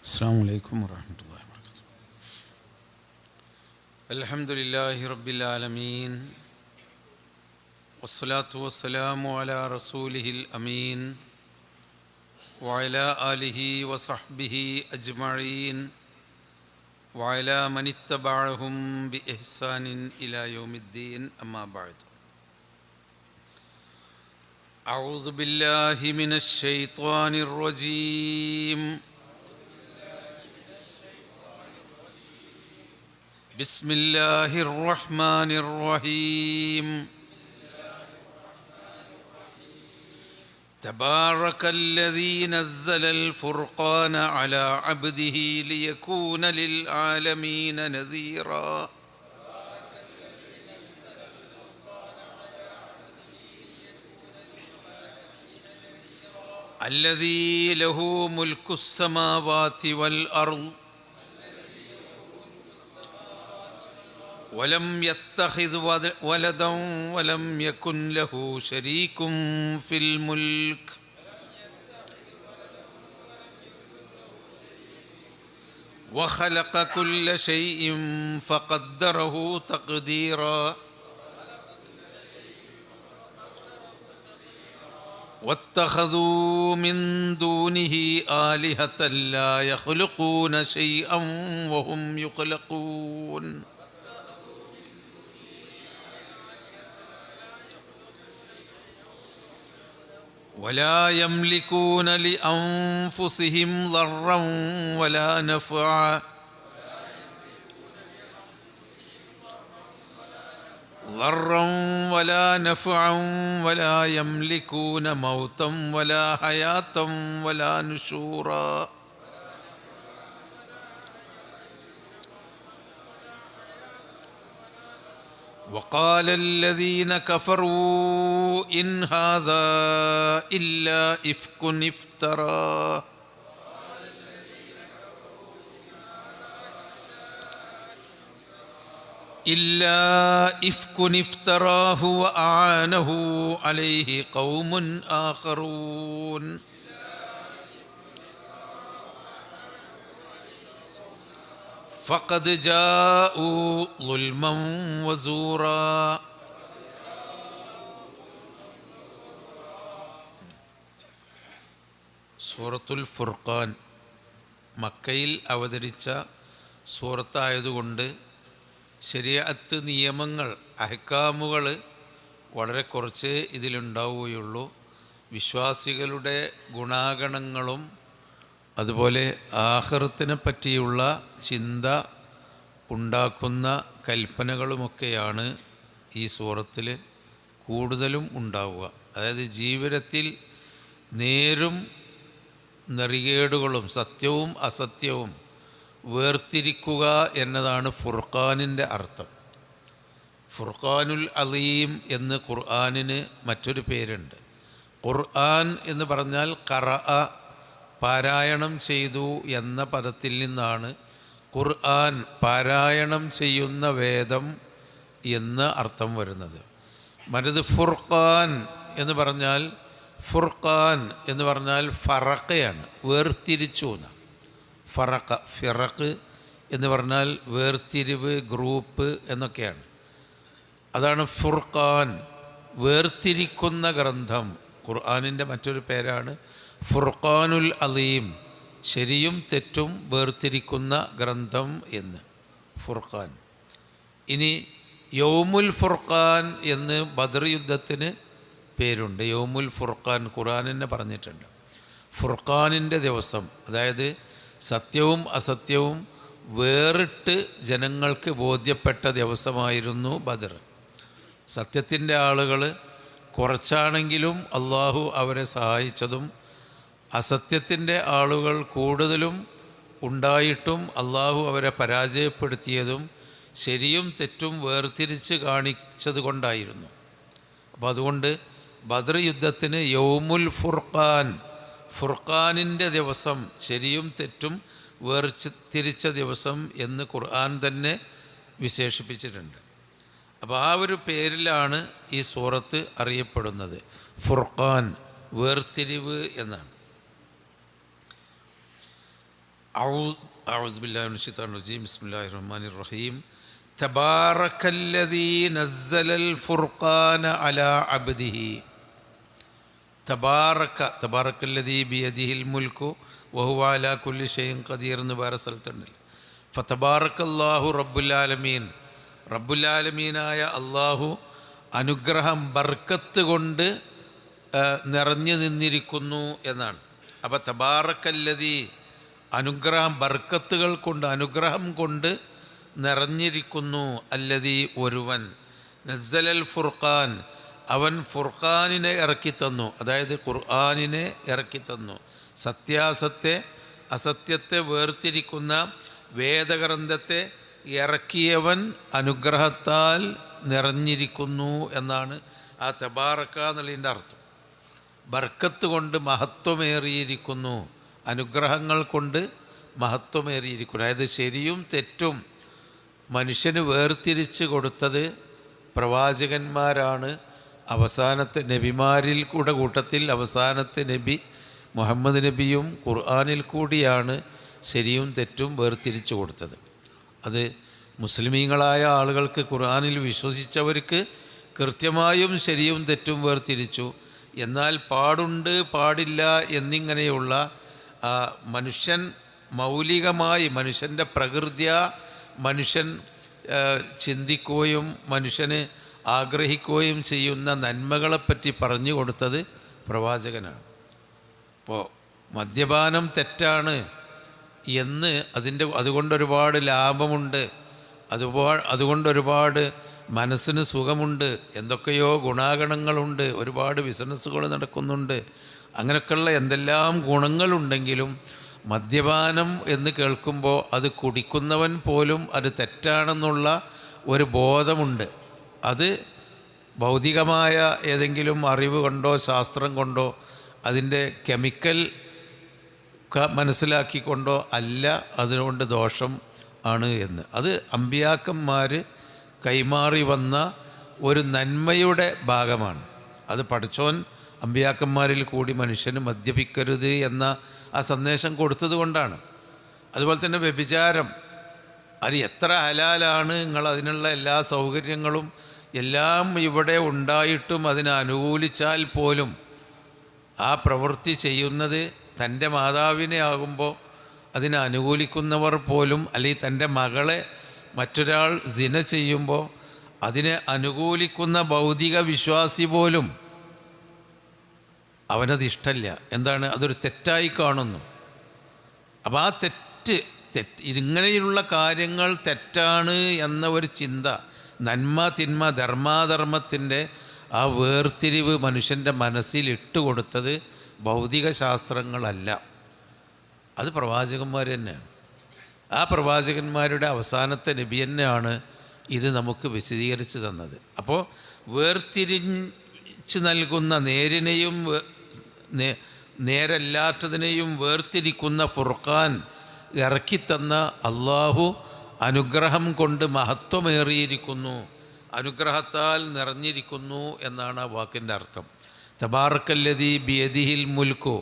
السلام عليكم ورحمة الله وبركاته. الحمد لله رب العالمين والصلاة والسلام على رسوله الأمين وعلى آله وصحبه أجمعين وعلى من اتبعهم بإحسان إلى يوم الدين أما بعد. أعوذ بالله من الشيطان الرجيم. بسم الله الرحمن الرحيم. تبارك الذي نزل الفرقان على عبده ليكون للعالمين نذيرا. الذي له ملك السماوات والأرض ولم يتخذ ولدا ولم يكن له شريك في الملك وخلق كل شيء فقدره تقديرا. واتخذوا من دونه آلهة لا يخلقون شيئا وهم يخلقون. ولا يملكون لأنفسهم ضرا ولا نفعا ولا يملكون موتا ولا حياة ولا نشورا. وقال الذين كفروا إن هذا إلا إفك افتراه وأعانه عليه قوم آخرون. فقد جاءوا ظلما وزورا. സൂറത്തുൽ ഫുർഖാൻ മക്കയിൽ അവതരിച്ച സൂറത്തായതുകൊണ്ട് ശരീഅത്ത് നിയമങ്ങൾ അഹ്കാമുകൾ വളരെ കുറച്ചേ ഇതിലുണ്ടാവുകയുള്ളൂ. വിശ്വാസികളുടെ ഗുണാഗണങ്ങളും അതുപോലെ ആഖിറത്തിനെ പറ്റിയുള്ള ചിന്ത ഉണ്ടാക്കുന്ന കൽപ്പനകളുമൊക്കെയാണ് ഈ സൂറത്തിൽ കൂടുതലും ഉണ്ടാവുക. അതായത് ജീവിതത്തിൽ നേരും നെറികേടുകളും സത്യവും അസത്യവും വേർതിരിക്കുക എന്നതാണ് ഫുർഖാനിൻ്റെ അർത്ഥം. ഫുർഖാനുൽ അലീം എന്ന് ഖുർആനിന് മറ്റൊരു പേരുണ്ട്. ഖുർആൻ എന്ന് പറഞ്ഞാൽ ഖറഅ പാരായണം ചെയ്തു എന്ന പദത്തിൽ നിന്നാണ് ഖുർആൻ പാരായണം ചെയ്യുന്ന വേദം എന്ന് അർത്ഥം വരുന്നത്. മറ്റത് ഫുർഖാൻ എന്ന് പറഞ്ഞാൽ ഫറഖയാണ്, വേർതിരിച്ചു എന്ന്. ഫിറഖ് എന്ന് പറഞ്ഞാൽ വേർതിരിവ്, ഗ്രൂപ്പ് എന്നൊക്കെയാണ്. അതാണ് ഫുർഖാൻ, വേർതിരിക്കുന്ന ഗ്രന്ഥം. ഖുർആനിൻ്റെ മറ്റൊരു പേരാണ് ഫുർഖാനുൽ അലീം, ശരിയും തെറ്റും വേർതിരിക്കുന്ന ഗ്രന്ഥം എന്ന് ഫുർഖാൻ. ഇനി യൗമുൽ ഫുർഖാൻ എന്ന് ബദർ യുദ്ധത്തിന് പേരുണ്ട്. യൗമുൽ ഫുർഖാൻ ഖുർആനിനെ പറഞ്ഞിട്ടുണ്ട്. ഫുർഖാനിൻ്റെ ദിവസം, അതായത് സത്യവും അസത്യവും വേറിട്ട് ജനങ്ങൾക്ക് ബോധ്യപ്പെട്ട ദിവസമായിരുന്നു ബദർ. സത്യത്തിൻ്റെ ആളുകൾ കുറച്ചാണെങ്കിലും അള്ളാഹു അവരെ സഹായിച്ചതും അസത്യത്തിൻ്റെ ആളുകൾ കൂടുതലും ഉണ്ടായിട്ടും അള്ളാഹു അവരെ പരാജയപ്പെടുത്തിയതും ശരിയും തെറ്റും വേർതിരിച്ച് കാണിച്ചത് കൊണ്ടായിരുന്നു. അപ്പോൾ അതുകൊണ്ട് ബദർ യുദ്ധത്തിന് യൗമുൽ ഫുർഖാൻ, ഫുർഖാനിൻ്റെ ദിവസം, ശരിയും തെറ്റും വേർതിരിച്ച ദിവസം എന്ന് ഖുർആൻ തന്നെ വിശേഷിപ്പിച്ചിട്ടുണ്ട്. അപ്പോൾ ആ ഒരു പേരിലാണ് ഈ സൂറത്ത് അറിയപ്പെടുന്നത്. ഫുർഖാൻ, വേർതിരിവ് എന്നാണ്. അഊദു ബില്ലാഹി മിനശ് ശൈത്വാനിർ റജീം. ബിസ്മില്ലാഹിർ റഹ്മാനിർ റഹീം. തബാറക്കല്ലദീ നസ്സലൽ ഫുർഖാന അലാ അബ്ദിഹി. തബാറക്കല്ലദീ ബിയദിഹിൽ മുൽക്കു വഹുവ അലാ കുല്ലി ഷൈഇൻ ഖദീർ എന്ന് വേറെ സ്ഥലത്തുണ്ടല്ലോ. ഫതബാറക്കല്ലാഹു റബ്ബുൽ ആലമീൻ. റബ്ബുൽ ആലമീനായ അള്ളാഹു അനുഗ്രഹം ബർക്കത്ത് കൊണ്ട് നിറഞ്ഞു നിന്നിരിക്കുന്നു എന്നാണ്. അപ്പോൾ തബാറക്കല്ലദീ അനുഗ്രഹം, ബർക്കത്തുകൾ കൊണ്ട്, അനുഗ്രഹം കൊണ്ട് നിറഞ്ഞിരിക്കുന്നു. അല്ലദീ ഒരുവൻ, നസ്സലൽ ഫുർഖാൻ അവൻ ഫുർഖാനിനെ ഇറക്കിത്തന്നു, അതായത് ഖുർആനിനെ ഇറക്കിത്തന്നു. സത്യാസത്തെ അസത്യത്തെ വേർതിരിക്കുന്ന വേദഗ്രന്ഥത്തെ ഇറക്കിയവൻ അനുഗ്രഹത്താൽ നിറഞ്ഞിരിക്കുന്നു എന്നാണ് ആ തബാറക്ക എന്നുള്ളതിൻ്റെ അർത്ഥം. ബർക്കത്ത് കൊണ്ട് മഹത്വമേറിയിരിക്കുന്നു, അനുഗ്രഹങ്ങൾ കൊണ്ട് മഹത്വമേറിയിരിക്കുന്നു. അതായത് ശരിയും തെറ്റും മനുഷ്യന് വേർതിരിച്ച് കൊടുത്തത് പ്രവാചകന്മാരാണ്. അവസാനത്തെ നബിമാരിൽ കൂട്ടത്തിൽ അവസാനത്തെ നബി മുഹമ്മദ് നബിയും ഖുർആനിൽ കൂടിയാണ് ശരിയും തെറ്റും വേർതിരിച്ച് കൊടുത്തത്. അത് മുസ്ലിമീങ്ങളായ ആളുകൾക്ക്, ഖുർആനിൽ വിശ്വസിച്ചവർക്ക് കൃത്യമായും ശരിയും തെറ്റും വേർതിരിച്ചു. എന്നാൽ പാടുണ്ട് പാടില്ല എന്നിങ്ങനെയുള്ള മനുഷ്യൻ മൗലികമായി മനുഷ്യൻ്റെ പ്രകൃതിയ മനുഷ്യൻ ചിന്തിക്കുകയും മനുഷ്യന് ആഗ്രഹിക്കുകയും ചെയ്യുന്ന നന്മകളെപ്പറ്റി പറഞ്ഞു കൊടുത്തത് പ്രവാചകനാണ്. അപ്പോൾ മദ്യപാനം തെറ്റാണ് എന്ന് അതുകൊണ്ടൊരുപാട് ലാഭമുണ്ട്, അതുകൊണ്ടൊരുപാട് മനസ്സിന് സുഖമുണ്ട്, എന്തൊക്കെയോ ഗുണാഗണങ്ങളുണ്ട്, ഒരുപാട് ബിസിനസ്സുകൾ നടക്കുന്നുണ്ട്, അങ്ങനെയൊക്കെയുള്ള എന്തെല്ലാം ഗുണങ്ങളുണ്ടെങ്കിലും മദ്യപാനം എന്ന് കേൾക്കുമ്പോൾ അത് കുടിക്കുന്നവൻ പോലും അത് തെറ്റാണെന്നുള്ള ഒരു ബോധമുണ്ട്. അത് ഭൗതികമായ ഏതെങ്കിലും അറിവ് കൊണ്ടോ ശാസ്ത്രം കൊണ്ടോ അതിൻ്റെ കെമിക്കൽ മനസ്സിലാക്കിക്കൊണ്ടോ അല്ല അതിനുകൊണ്ട് ദോഷം ആണ് എന്ന്. അത് അമ്പിയാക്കന്മാർ കൈമാറി വന്ന ഒരു നന്മയുടെ ഭാഗമാണ്. അത് പഠിച്ചോൻ അമ്പിയാക്കന്മാരിൽ കൂടി മനുഷ്യന് മദ്യപിക്കരുത് എന്ന ആ സന്ദേശം കൊടുത്തത് കൊണ്ടാണ്. അതുപോലെ തന്നെ വ്യഭിചാരം, അത് എത്ര ഹലാലാണ്, നിങ്ങൾ അതിനുള്ള എല്ലാ സൗകര്യങ്ങളും എല്ലാം ഇവിടെ ഉണ്ടായിട്ടും അതിനെ അനുകൂലിച്ചാൽ പോലും ആ പ്രവൃത്തി ചെയ്യുന്നത് തൻ്റെ മാതാവിനെ ആകുമ്പോൾ അതിനെ അനുകൂലിക്കുന്നവർ പോലും, അല്ലെങ്കിൽ തൻ്റെ മകളെ മറ്റൊരാൾ സിന ചെയ്യുമ്പോൾ അതിനെ അനുകൂലിക്കുന്ന ഭൗതിക വിശ്വാസി പോലും അവനത് ഇഷ്ടമല്ല. എന്താണ്? അതൊരു തെറ്റായി കാണുന്നു. അപ്പോൾ ആ തെറ്റ് ഇങ്ങനെയുള്ള കാര്യങ്ങൾ തെറ്റാണ് എന്ന ഒരു ചിന്ത, നന്മ തിന്മ ധർമാധർമ്മത്തിൻ്റെ ആ വേർതിരിവ് മനുഷ്യൻ്റെ മനസ്സിൽ ഇട്ടുകൊടുത്തത് ഭൗതിക ശാസ്ത്രങ്ങളല്ല, അത് പ്രവാചകന്മാർ തന്നെയാണ്. ആ പ്രവാചകന്മാരുടെ അവസാനത്തെ നബി തന്നെയാണ് ഇത് നമുക്ക് വിശദീകരിച്ച് തന്നത്. അപ്പോൾ വേർതിരിച്ച് നൽകുന്ന നേരിനെയും നേരല്ലാത്തതിനെയും വേർതിരിക്കുന്ന ഫുർഖാൻ ഇറക്കിത്തന്ന അള്ളാഹു അനുഗ്രഹം കൊണ്ട് മഹത്വമേറിയിരിക്കുന്നു, അനുഗ്രഹത്താൽ നിറഞ്ഞിരിക്കുന്നു എന്നാണ് ആ വാക്കിൻ്റെ അർത്ഥം. തബാറക്കല്ലദീ ബിയദിഹിൽ മുൽക്കു,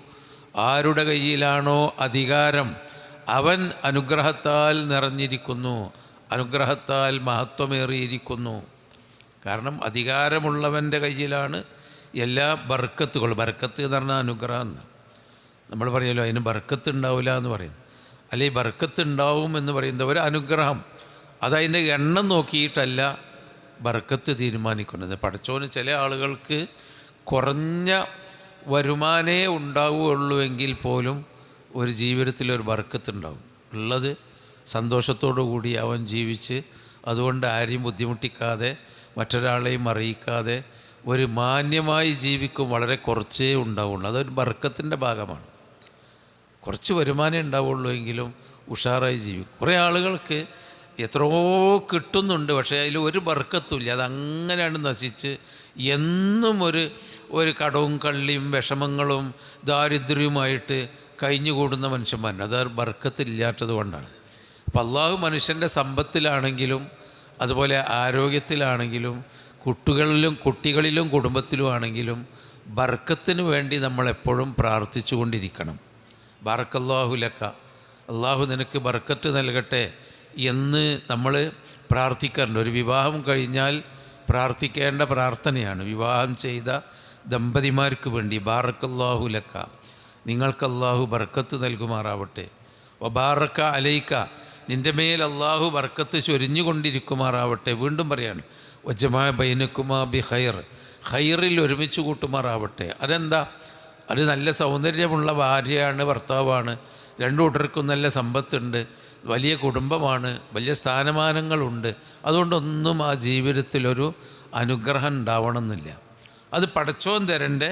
ആരുടെ കയ്യിലാണോ അധികാരം അവൻ അനുഗ്രഹത്താൽ നിറഞ്ഞിരിക്കുന്നു, അനുഗ്രഹത്താൽ മഹത്വമേറിയിരിക്കുന്നു. കാരണം അധികാരമുള്ളവൻ്റെ കയ്യിലാണ് എല്ലാ ബർക്കത്തുകളും. ബർക്കത്ത് എന്ന് പറഞ്ഞാൽ അനുഗ്രഹം എന്ന് നമ്മൾ പറയുമല്ലോ, അതിന് ബർക്കത്ത് ഉണ്ടാവില്ല എന്ന് പറയുന്നു. അല്ലെങ്കിൽ ബർക്കത്ത് ഉണ്ടാവും എന്ന് പറയുന്നത് ഒരു അനുഗ്രഹം, അതതിൻ്റെ എണ്ണം നോക്കിയിട്ടല്ല ബർക്കത്ത് തീരുമാനിക്കുന്നത്. പഠിച്ചോന് ചില ആളുകൾക്ക് കുറഞ്ഞ വരുമാനേ ഉണ്ടാവുകയുള്ളൂ എങ്കിൽ പോലും ഒരു ജീവിതത്തിലൊരു ബർക്കത്ത് ഉണ്ടാവും. ഉള്ളത് സന്തോഷത്തോടു കൂടി അവൻ ജീവിച്ച്, അതുകൊണ്ട് ആരെയും ബുദ്ധിമുട്ടിക്കാതെ മറ്റൊരാളെയും അറിയിക്കാതെ ഒരു മാന്യമായി ജീവിക്കും. വളരെ കുറച്ചേ ഉണ്ടാവുള്ളൂ, അതൊരു ബർക്കത്തിൻ്റെ ഭാഗമാണ്. കുറച്ച് വരുമാനം ഉണ്ടാവുള്ളൂ എങ്കിലും ഉഷാറായി ജീവിക്കും. കുറേ ആളുകൾക്ക് എത്രയോ കിട്ടുന്നുണ്ട്, പക്ഷേ അതിൽ ഒരു ബർക്കത്തുമില്ല, അതങ്ങനെയാണ് നശിച്ച് എന്നും ഒരു കടവും കള്ളിയും വിഷമങ്ങളും ദാരിദ്ര്യവുമായിട്ട് കഴിഞ്ഞുകൂടുന്ന മനുഷ്യന്മാരുണ്ട്. അത് ബർക്കത്തില്ലാത്തത് കൊണ്ടാണ്. അപ്പം അള്ളാഹു മനുഷ്യൻ്റെ സമ്പത്തിലാണെങ്കിലും അതുപോലെ ആരോഗ്യത്തിലാണെങ്കിലും കുട്ടികളിലും കുടുംബത്തിലും ആണെങ്കിലും ബർക്കത്തിന് വേണ്ടി നമ്മളെപ്പോഴും പ്രാർത്ഥിച്ചു കൊണ്ടിരിക്കണം. ബാറക്കല്ലാഹു ലക്ക, അള്ളാഹു നിനക്ക് ബർക്കത്ത് നൽകട്ടെ എന്ന് നമ്മൾ പ്രാർത്ഥിക്കാറുണ്ട്. ഒരു വിവാഹം കഴിഞ്ഞാൽ പ്രാർത്ഥിക്കേണ്ട പ്രാർത്ഥനയാണ്. വിവാഹം ചെയ്ത ദമ്പതിമാർക്ക് വേണ്ടി ബാറക്കല്ലാഹു ലക്ക, നിങ്ങൾക്ക് അള്ളാഹു ബർക്കത്ത് നൽകുമാറാവട്ടെ. വബാറക്ക അലൈക്ക, നിൻ്റെ മേൽ അള്ളാഹു ബർക്കത്ത് ചൊരിഞ്ഞുകൊണ്ടിരിക്കുമാറാവട്ടെ. വീണ്ടും പറയാണ് വജമാ ബൈനക്കുമാ ബി ഖൈർ, ഖൈറിൽ ഒരുമിച്ച് കൂട്ടുമാറാവട്ടെ. അതെന്താ? അത് നല്ല സൗന്ദര്യമുള്ള ഭാര്യയാണ്, ഭർത്താവാണ്, രണ്ടു കൂട്ടർക്കും നല്ല സമ്പത്തുണ്ട്, വലിയ കുടുംബമാണ്, വലിയ സ്ഥാനമാനങ്ങളുണ്ട്. അതുകൊണ്ടൊന്നും ആ ജീവിതത്തിലൊരു അനുഗ്രഹം ഉണ്ടാവണമെന്നില്ല. അത് പടച്ചോൻ തരേണ്ട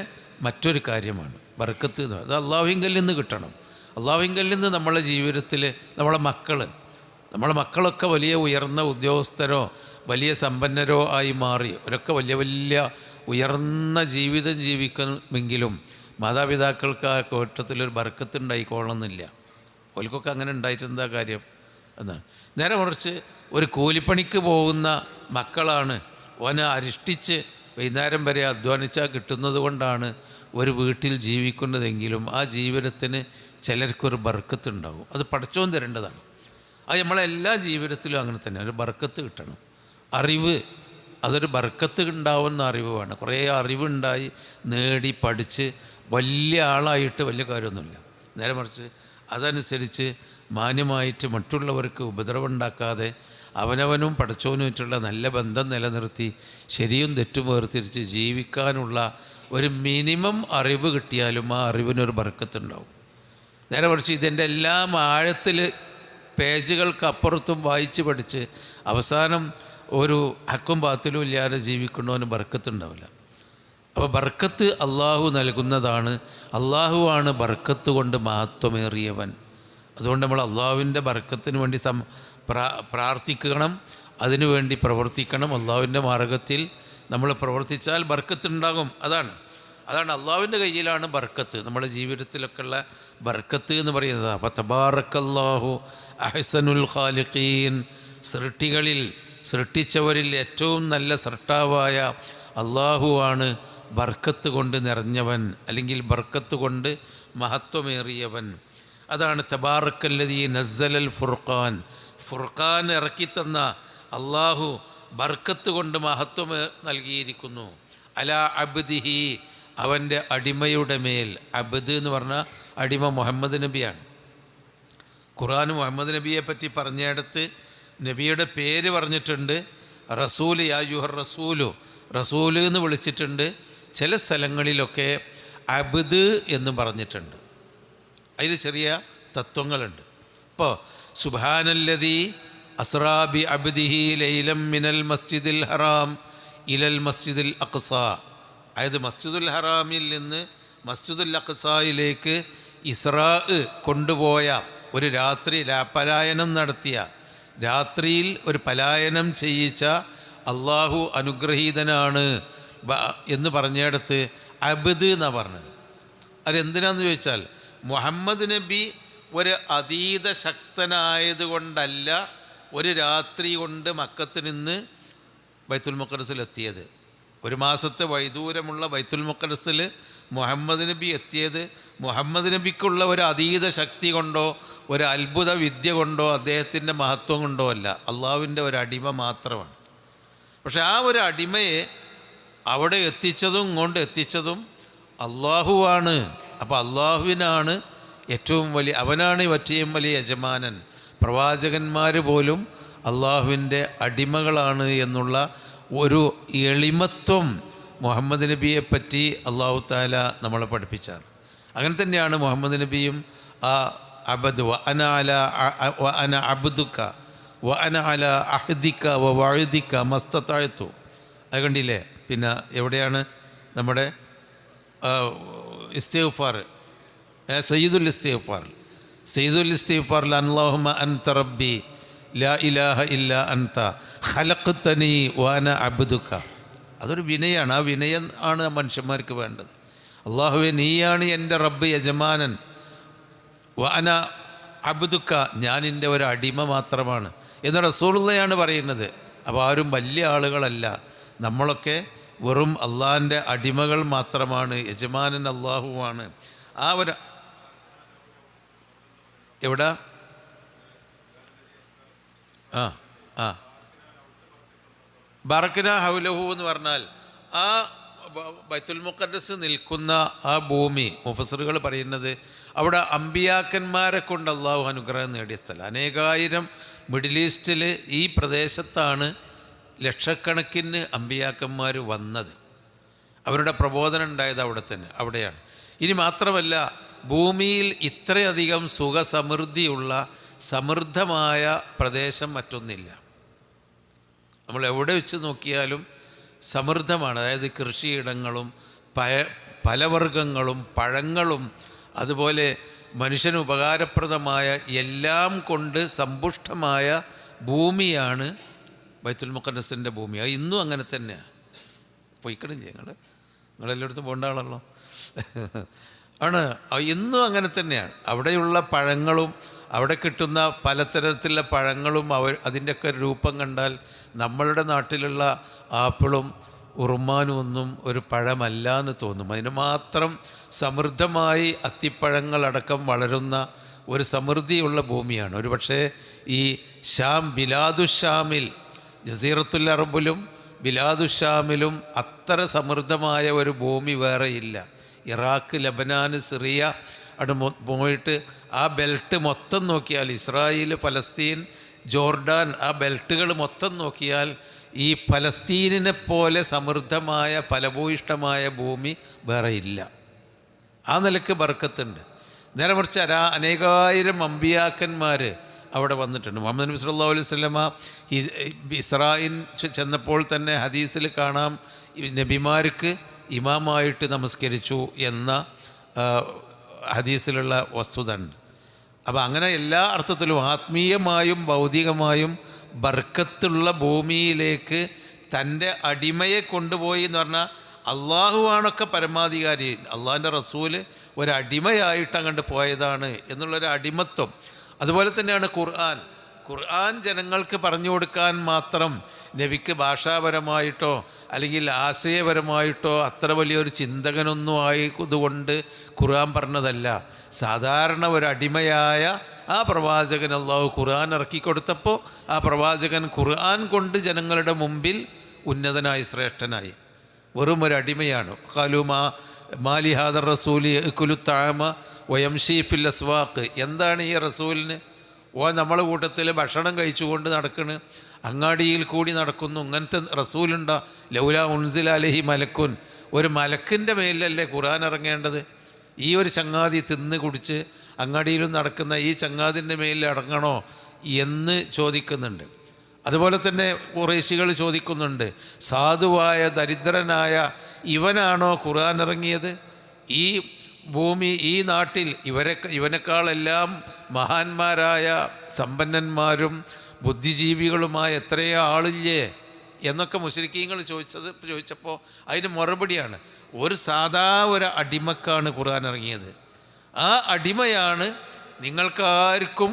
മറ്റൊരു കാര്യമാണ് ബർക്കത്ത് എന്ന്. അത് അള്ളാഹുവിങ്കൽ നിന്ന് കിട്ടണം. അള്ളാഹുവിങ്കൽ നിന്ന് നമ്മളെ ജീവിതത്തിൽ നമ്മളെ മക്കളൊക്കെ വലിയ ഉയർന്ന ഉദ്യോഗസ്ഥരോ വലിയ സമ്പന്നരോ ആയി മാറി, അവരൊക്കെ വലിയ വലിയ ഉയർന്ന ജീവിതം ജീവിക്കുമെങ്കിലും മാതാപിതാക്കൾക്ക് ആ കോട്ടത്തിലൊരു ബർക്കത്ത് ഉണ്ടായിക്കോളണമെന്നില്ല. ഓൽക്കൊക്കെ അങ്ങനെ ഉണ്ടായിട്ട് എന്താ കാര്യം എന്നാണ്. നേരെ മറിച്ച് ഒരു കൂലിപ്പണിക്ക് പോകുന്ന മക്കളാണ് ഓനെ അരിഷ്ടിച്ച് വൈകുന്നേരം വരെ അധ്വാനിച്ചാൽ കിട്ടുന്നത് കൊണ്ടാണ് ഒരു വീട്ടിൽ ജീവിക്കുന്നതെങ്കിലും ആ ജീവിതത്തിന് ചിലർക്കൊരു ബർക്കത്ത് ഉണ്ടാകും. അത് പടച്ചോൻ തരേണ്ടതാണ്. അത് നമ്മളെല്ലാ ജീവിതത്തിലും അങ്ങനെ തന്നെ ഒരു ബർക്കത്ത് കിട്ടണം. അറിവ്, അതൊരു ബർക്കത്ത് ഉണ്ടാവുന്ന അറിവ് വേണം. കുറേ അറിവുണ്ടായി നേടി പഠിച്ച് വലിയ ആളായിട്ട് വലിയ കാര്യമൊന്നുമില്ല. നേരെ മറിച്ച് അതനുസരിച്ച് മാന്യമായിട്ട് മറ്റുള്ളവർക്ക് ഉപദ്രവം ഉണ്ടാക്കാതെ അവനവനും പടച്ചവനുമായിട്ടുള്ള നല്ല ബന്ധം നിലനിർത്തി ശരിയും തെറ്റും വേർതിരിച്ച് ജീവിക്കാനുള്ള ഒരു മിനിമം അറിവ് കിട്ടിയാലും ആ അറിവിനൊരു ബർക്കത്തുണ്ടാവും. നേരെ മറിച്ച് ഇതിൻ്റെ എല്ലാം ആഴത്തിൽ പേജുകൾക്ക് അപ്പുറത്തും വായിച്ച് പഠിച്ച് അവസാനം ഒരു ഹക്കും ബാത്തിലും ഇല്ലാതെ ജീവിക്കുന്നവന് ബർക്കത്തുണ്ടാവില്ല. അപ്പോൾ ബർക്കത്ത് അള്ളാഹു നൽകുന്നതാണ്. അള്ളാഹുവാണ് ബർക്കത്ത് കൊണ്ട് മഹത്വമേറിയവൻ. അതുകൊണ്ട് നമ്മൾ അള്ളാഹുവിൻ്റെ ബർക്കത്തിന് വേണ്ടി പ്രാർത്ഥിക്കണം, അതിനുവേണ്ടി പ്രവർത്തിക്കണം. അള്ളാഹുവിൻ്റെ മാർഗത്തിൽ നമ്മൾ പ്രവർത്തിച്ചാൽ ബർക്കത്തുണ്ടാകും. അതാണ് അള്ളാഹുവിൻ്റെ കയ്യിലാണ് ബർക്കത്ത്. നമ്മുടെ ജീവിതത്തിലൊക്കെ ഉള്ള ബർക്കത്ത് എന്ന് പറയുന്നത്. അപ്പോൾ തബാറക്കല്ലാഹു അഹ്സനുൽ ഖാലിഖീൻ, സൃഷ്ടിച്ചവരിൽ ഏറ്റവും നല്ല സൃഷ്ടാവായ അള്ളാഹുവാണ് ബർക്കത്ത് കൊണ്ട് നിറഞ്ഞവൻ, അല്ലെങ്കിൽ ബർക്കത്ത് കൊണ്ട് മഹത്വമേറിയവൻ. അതാണ് തബാറക്കല്ലദീ നസ്സലൽ ഫുർഖാൻ ഇറക്കിത്തന്ന അള്ളാഹു ബർക്കത്ത് കൊണ്ട് മഹത്വം നൽകിയിരിക്കുന്നു. അലാ അബ്ദിഹി, അവൻ്റെ അടിമയുടെ മേൽ. അബ്ദ് എന്ന് പറഞ്ഞാൽ അടിമ മുഹമ്മദ് നബിയാണ്. ഖുർആൻ മുഹമ്മദ് നബിയെ പറ്റി പറഞ്ഞിടത്ത് നബിയുടെ പേര് പറഞ്ഞിട്ടുണ്ട്. റസൂൽ, യാ യുഹർ റസൂല് എന്ന് വിളിച്ചിട്ടുണ്ട്. ചില സ്ഥലങ്ങളിലൊക്കെ അബ്ദ് എന്ന് പറഞ്ഞിട്ടുണ്ട്. അതിൽ ചെറിയ തത്വങ്ങളുണ്ട്. ഇപ്പോൾ സുബ്ഹാനല്ലദീ അസ്റാ ബി അബ്ദിഹി ലൈലം മിനൽ മസ്ജിദിൽ ഹറാം ഇലൽ മസ്ജിദിൽ അഖ്സ, അതായത് മസ്ജിദുൽ ഹറാമിൽ നിന്ന് മസ്ജിദുൽ അഖ്സായിലേക്ക് ഇസ്രാ കൊണ്ടുപോയ ഒരു രാത്രി പലായനം നടത്തിയ, രാത്രിയിൽ ഒരു പലായനം ചെയ്യിച്ച അള്ളാഹു അനുഗ്രഹീതനാണ് എന്ന് പറഞ്ഞിടത്ത് അബ്ദ് എന്നാണ് പറഞ്ഞത്. അതെന്തിനാന്ന് ചോദിച്ചാൽ മുഹമ്മദ് നബി ഒരു അതീത ശക്തനായതുകൊണ്ടല്ല ഒരു രാത്രി കൊണ്ട് മക്കത്ത് നിന്ന് ബൈത്തുൽ മുഖദ്ദസിലെത്തിയത്. ഒരു മാസത്തെ വൈദൂരമുള്ള ബൈത്തുൽ മുഖദ്ദസിൽ മുഹമ്മദ് നബി എത്തിയത് മുഹമ്മദ് നബിക്കുള്ള ഒരു അതീത ശക്തി കൊണ്ടോ ഒരു അത്ഭുത വിദ്യ കൊണ്ടോ അദ്ദേഹത്തിൻ്റെ മഹത്വം കൊണ്ടോ അല്ല, അള്ളാഹുവിൻ്റെ ഒരു അടിമ മാത്രമാണ്. പക്ഷെ ആ ഒരു അടിമയെ അവിടെ എത്തിച്ചതും ഇങ്ങോട്ട് എത്തിച്ചതും അള്ളാഹുവാണ്. അപ്പോൾ അള്ളാഹുവിനാണ് ഏറ്റവും വലിയ, അവനാണ് ഏറ്റവും വലിയ യജമാനൻ. പ്രവാചകന്മാർ പോലും അള്ളാഹുവിൻ്റെ അടിമകളാണ് എന്നുള്ള ഒരു എളിമത്വം മുഹമ്മദ് നബിയെ പറ്റി അള്ളാഹു താല നമ്മളെ പഠിപ്പിച്ചാണ്. അങ്ങനെ തന്നെയാണ് മുഹമ്മദ് നബിയും ആ അബദ് വ അന അബ്ദുക വ അന അല അഹ്ദിക വ വഅദിക മസ്തതഅതു. അത് കണ്ടില്ലേ? പിന്നെ എവിടെയാണ് നമ്മുടെ ഇസ്തിഗ്ഫാർ, സയ്യിദുൽ ഇസ്തിഗ്ഫാർ അല്ലാഹുമ്മ അൻത റബ്ബി ലാ ഇലാഹ ഇല്ലാ അൻത ഖലഖ്തനി വ അന അബ്ദുക. അതൊരു വിനയാണ്. ആ വിനയം ആണ് മനുഷ്യന്മാർക്ക് വേണ്ടത്. അള്ളാഹുവേ, നീയാണ് എൻ്റെ റബ്ബ്, യജമാനൻ. വ അന അബ്ദുക, ഞാൻ എൻ്റെ ഒരു അടിമ മാത്രമാണ് എന്ന് റസൂലുള്ളയാണ് പറയുന്നത്. അപ്പോൾ ആരും വലിയ ആളുകളല്ല, നമ്മളൊക്കെ വെറും അള്ളാഹിൻ്റെ അടിമകൾ മാത്രമാണ്. യജമാനൻ അള്ളാഹുവാണ്. ആ ഒരു എവിടെ ആ ആ ബറക്ന ഹൗലഹു എന്ന് പറഞ്ഞാൽ ആ ബൈത്തുൽ മുഖദ്ദസ് നിൽക്കുന്ന ആ ഭൂമി മുഫസ്സിറുകൾ പറയുന്നത് അവിടെ അമ്പിയാക്കന്മാരെ കൊണ്ട് അള്ളാഹു അനുഗ്രഹം നേടിയ സ്ഥലം. അനേകായിരം മിഡിൽ ഈസ്റ്റിൽ ഈ പ്രദേശത്താണ് ലക്ഷക്കണക്കിന് അമ്പിയാക്കന്മാർ വന്നത്. അവരുടെ പ്രബോധനം ഉണ്ടായത് അവിടെ തന്നെ, അവിടെയാണ്. ഇനി മാത്രമല്ല, ഭൂമിയിൽ ഇത്രയധികം സുഖസമൃദ്ധിയുള്ള സമൃദ്ധമായ പ്രദേശം മറ്റൊന്നില്ല. നമ്മൾ എവിടെ വെച്ച് നോക്കിയാലും സമൃദ്ധമാണ്. അതായത് കൃഷിയിടങ്ങളും ഫലവർഗ്ഗങ്ങളും പഴങ്ങളും അതുപോലെ മനുഷ്യന് ഉപകാരപ്രദമായ എല്ലാം കൊണ്ട് സമ്പുഷ്ടമായ ഭൂമിയാണ് ബൈത്തുൽ മുഖദ്ദസിൻ്റെ ഭൂമി. അത് ഇന്നും അങ്ങനെ തന്നെയാണ്. പോയിക്കണില്ലേ നിങ്ങളെല്ലായിടത്തും പോകേണ്ട ആളല്ലോ ആണ്. ഇന്നും അങ്ങനെ തന്നെയാണ്. അവിടെയുള്ള പഴങ്ങളും അവിടെ കിട്ടുന്ന പലതരത്തിലുള്ള പഴങ്ങളും അതിൻ്റെയൊക്കെ രൂപം കണ്ടാൽ നമ്മളുടെ നാട്ടിലുള്ള ആപ്പിളും ഉറുമാനും ഒന്നും ഒരു പഴമല്ല എന്ന് തോന്നും. അതിന് മാത്രം സമൃദ്ധമായി അത്തിപ്പഴങ്ങളടക്കം വളരുന്ന ഒരു സമൃദ്ധിയുള്ള ഭൂമിയാണ്. ഒരു പക്ഷേ ഈ ബിലാദുഷാമിൽ ജസീറത്തുൽ അറബിലും ബിലാദുഷാമിലും അത്ര സമൃദ്ധമായ ഒരു ഭൂമി വേറെയില്ല. ഇറാഖ്, ലബനാൻ, സിറിയ അവിടെ പോയിട്ട് ആ ബെൽറ്റ് മൊത്തം നോക്കിയാൽ, ഇസ്രായേൽ, ഫലസ്തീൻ, ജോർഡാൻ, ആ ബെൽറ്റുകൾ മൊത്തം നോക്കിയാൽ ഈ ഫലസ്തീനിനെ പോലെ സമൃദ്ധമായ ഫലഭൂയിഷ്ടമായ ഭൂമി വേറെ ഇല്ല. ആ നിലക്ക് ബർക്കത്തുണ്ട്. നേരെ മറിച്ച് അനേകായിരം അമ്പിയാക്കന്മാർ അവിടെ വന്നിട്ടുണ്ട്. മുഹമ്മദ് നബി സല്ലല്ലാഹു അലൈഹി വസല്ലമ ഇസ്രായിൽ ചെന്നപ്പോൾ തന്നെ ഹദീസിൽ കാണാം, നബിമാർക്ക് ഇമാമായിട്ട് നമസ്കരിച്ചു എന്ന ഹദീസിലുള്ള വസ്തുത ഉണ്ട്. അപ്പോൾ അങ്ങനെ എല്ലാ അർത്ഥത്തിലും ആത്മീയമായും ഭൗതികമായും ബർക്കത്തുള്ള ഭൂമിയിലേക്ക് തൻ്റെ അടിമയെ കൊണ്ടുപോയി എന്ന് പറഞ്ഞാൽ, അള്ളാഹുവാണൊക്കെ പരമാധികാരി, അള്ളാഹിൻ്റെ റസൂല് ഒരടിമയായിട്ട് അങ്ങോട്ട് പോയതാണ് എന്നുള്ളൊരു അടിമത്വം. അതുപോലെ തന്നെയാണ് ഖുർആൻ ജനങ്ങൾക്ക് പറഞ്ഞു കൊടുക്കാൻ മാത്രം നബിക്ക് ഭാഷാപരമായിട്ടോ അല്ലെങ്കിൽ ആശയപരമായിട്ടോ അത്ര വലിയൊരു ചിന്തകനൊന്നും ആയതുകൊണ്ട് ഖുർആൻ പറഞ്ഞതല്ല. സാധാരണ ഒരു അടിമയായ ആ പ്രവാചകൻ അള്ളാഹു ഖുർആൻ ഇറക്കിക്കൊടുത്തപ്പോൾ ആ പ്രവാചകൻ ഖുർആൻ കൊണ്ട് ജനങ്ങളുടെ മുമ്പിൽ ഉന്നതനായി ശ്രേഷ്ഠനായി. വെറും ഒരു അടിമയാണ്. ഖാലുമാ മാലി ഹാദർ റസൂലി യഅ്കുലു തഅമ വയംശി ഫിൽ അസ്വാഖ്. എന്താണ് ഈ റസൂലിന്? നമ്മളെ കൂട്ടത്തിൽ ഭക്ഷണം കഴിച്ചുകൊണ്ട് നടക്കണ്, അങ്ങാടിയിൽ കൂടി നടക്കുന്നു. ഇങ്ങനത്തെ റസൂലുണ്ടോ? ലൗല ഉൻസില അലൈഹി മലക്കുൻ. ഒരു മലക്കിൻ്റെ മേലല്ലേ ഖുർആൻ ഇറങ്ങേണ്ടത്? ഈ ഒരു ചങ്ങാതി തിന്ന് കുടിച്ച് അങ്ങാടിയിലും നടക്കുന്ന ഈ ചങ്ങാതിൻ്റെ മേലിൽ അടങ്ങണോ എന്ന് ചോദിക്കുന്നുണ്ട്. അതുപോലെ തന്നെ ഖുറൈശികൾ ചോദിക്കുന്നുണ്ട്, സാധുവായ ദരിദ്രനായ ഇവനാണോ ഖുർആൻ ഇറങ്ങിയത്? ഈ ഭൂമി, ഈ നാട്ടിൽ ഇവനേക്കാളെല്ലാം മഹാന്മാരായ സമ്പന്നന്മാരും ബുദ്ധിജീവികളുമായ എത്രയോ ആളില്ലേ എന്നൊക്കെ മുശ്രിക്കീങ്ങൾ ചോദിച്ചപ്പോൾ അതിന് മറുപടിയാണ്, ഒരു സാധാ ഒരു അടിമക്കാണ് ഖുർആൻ ഇറങ്ങിയത്. ആ അടിമയാണ് നിങ്ങൾക്കാർക്കും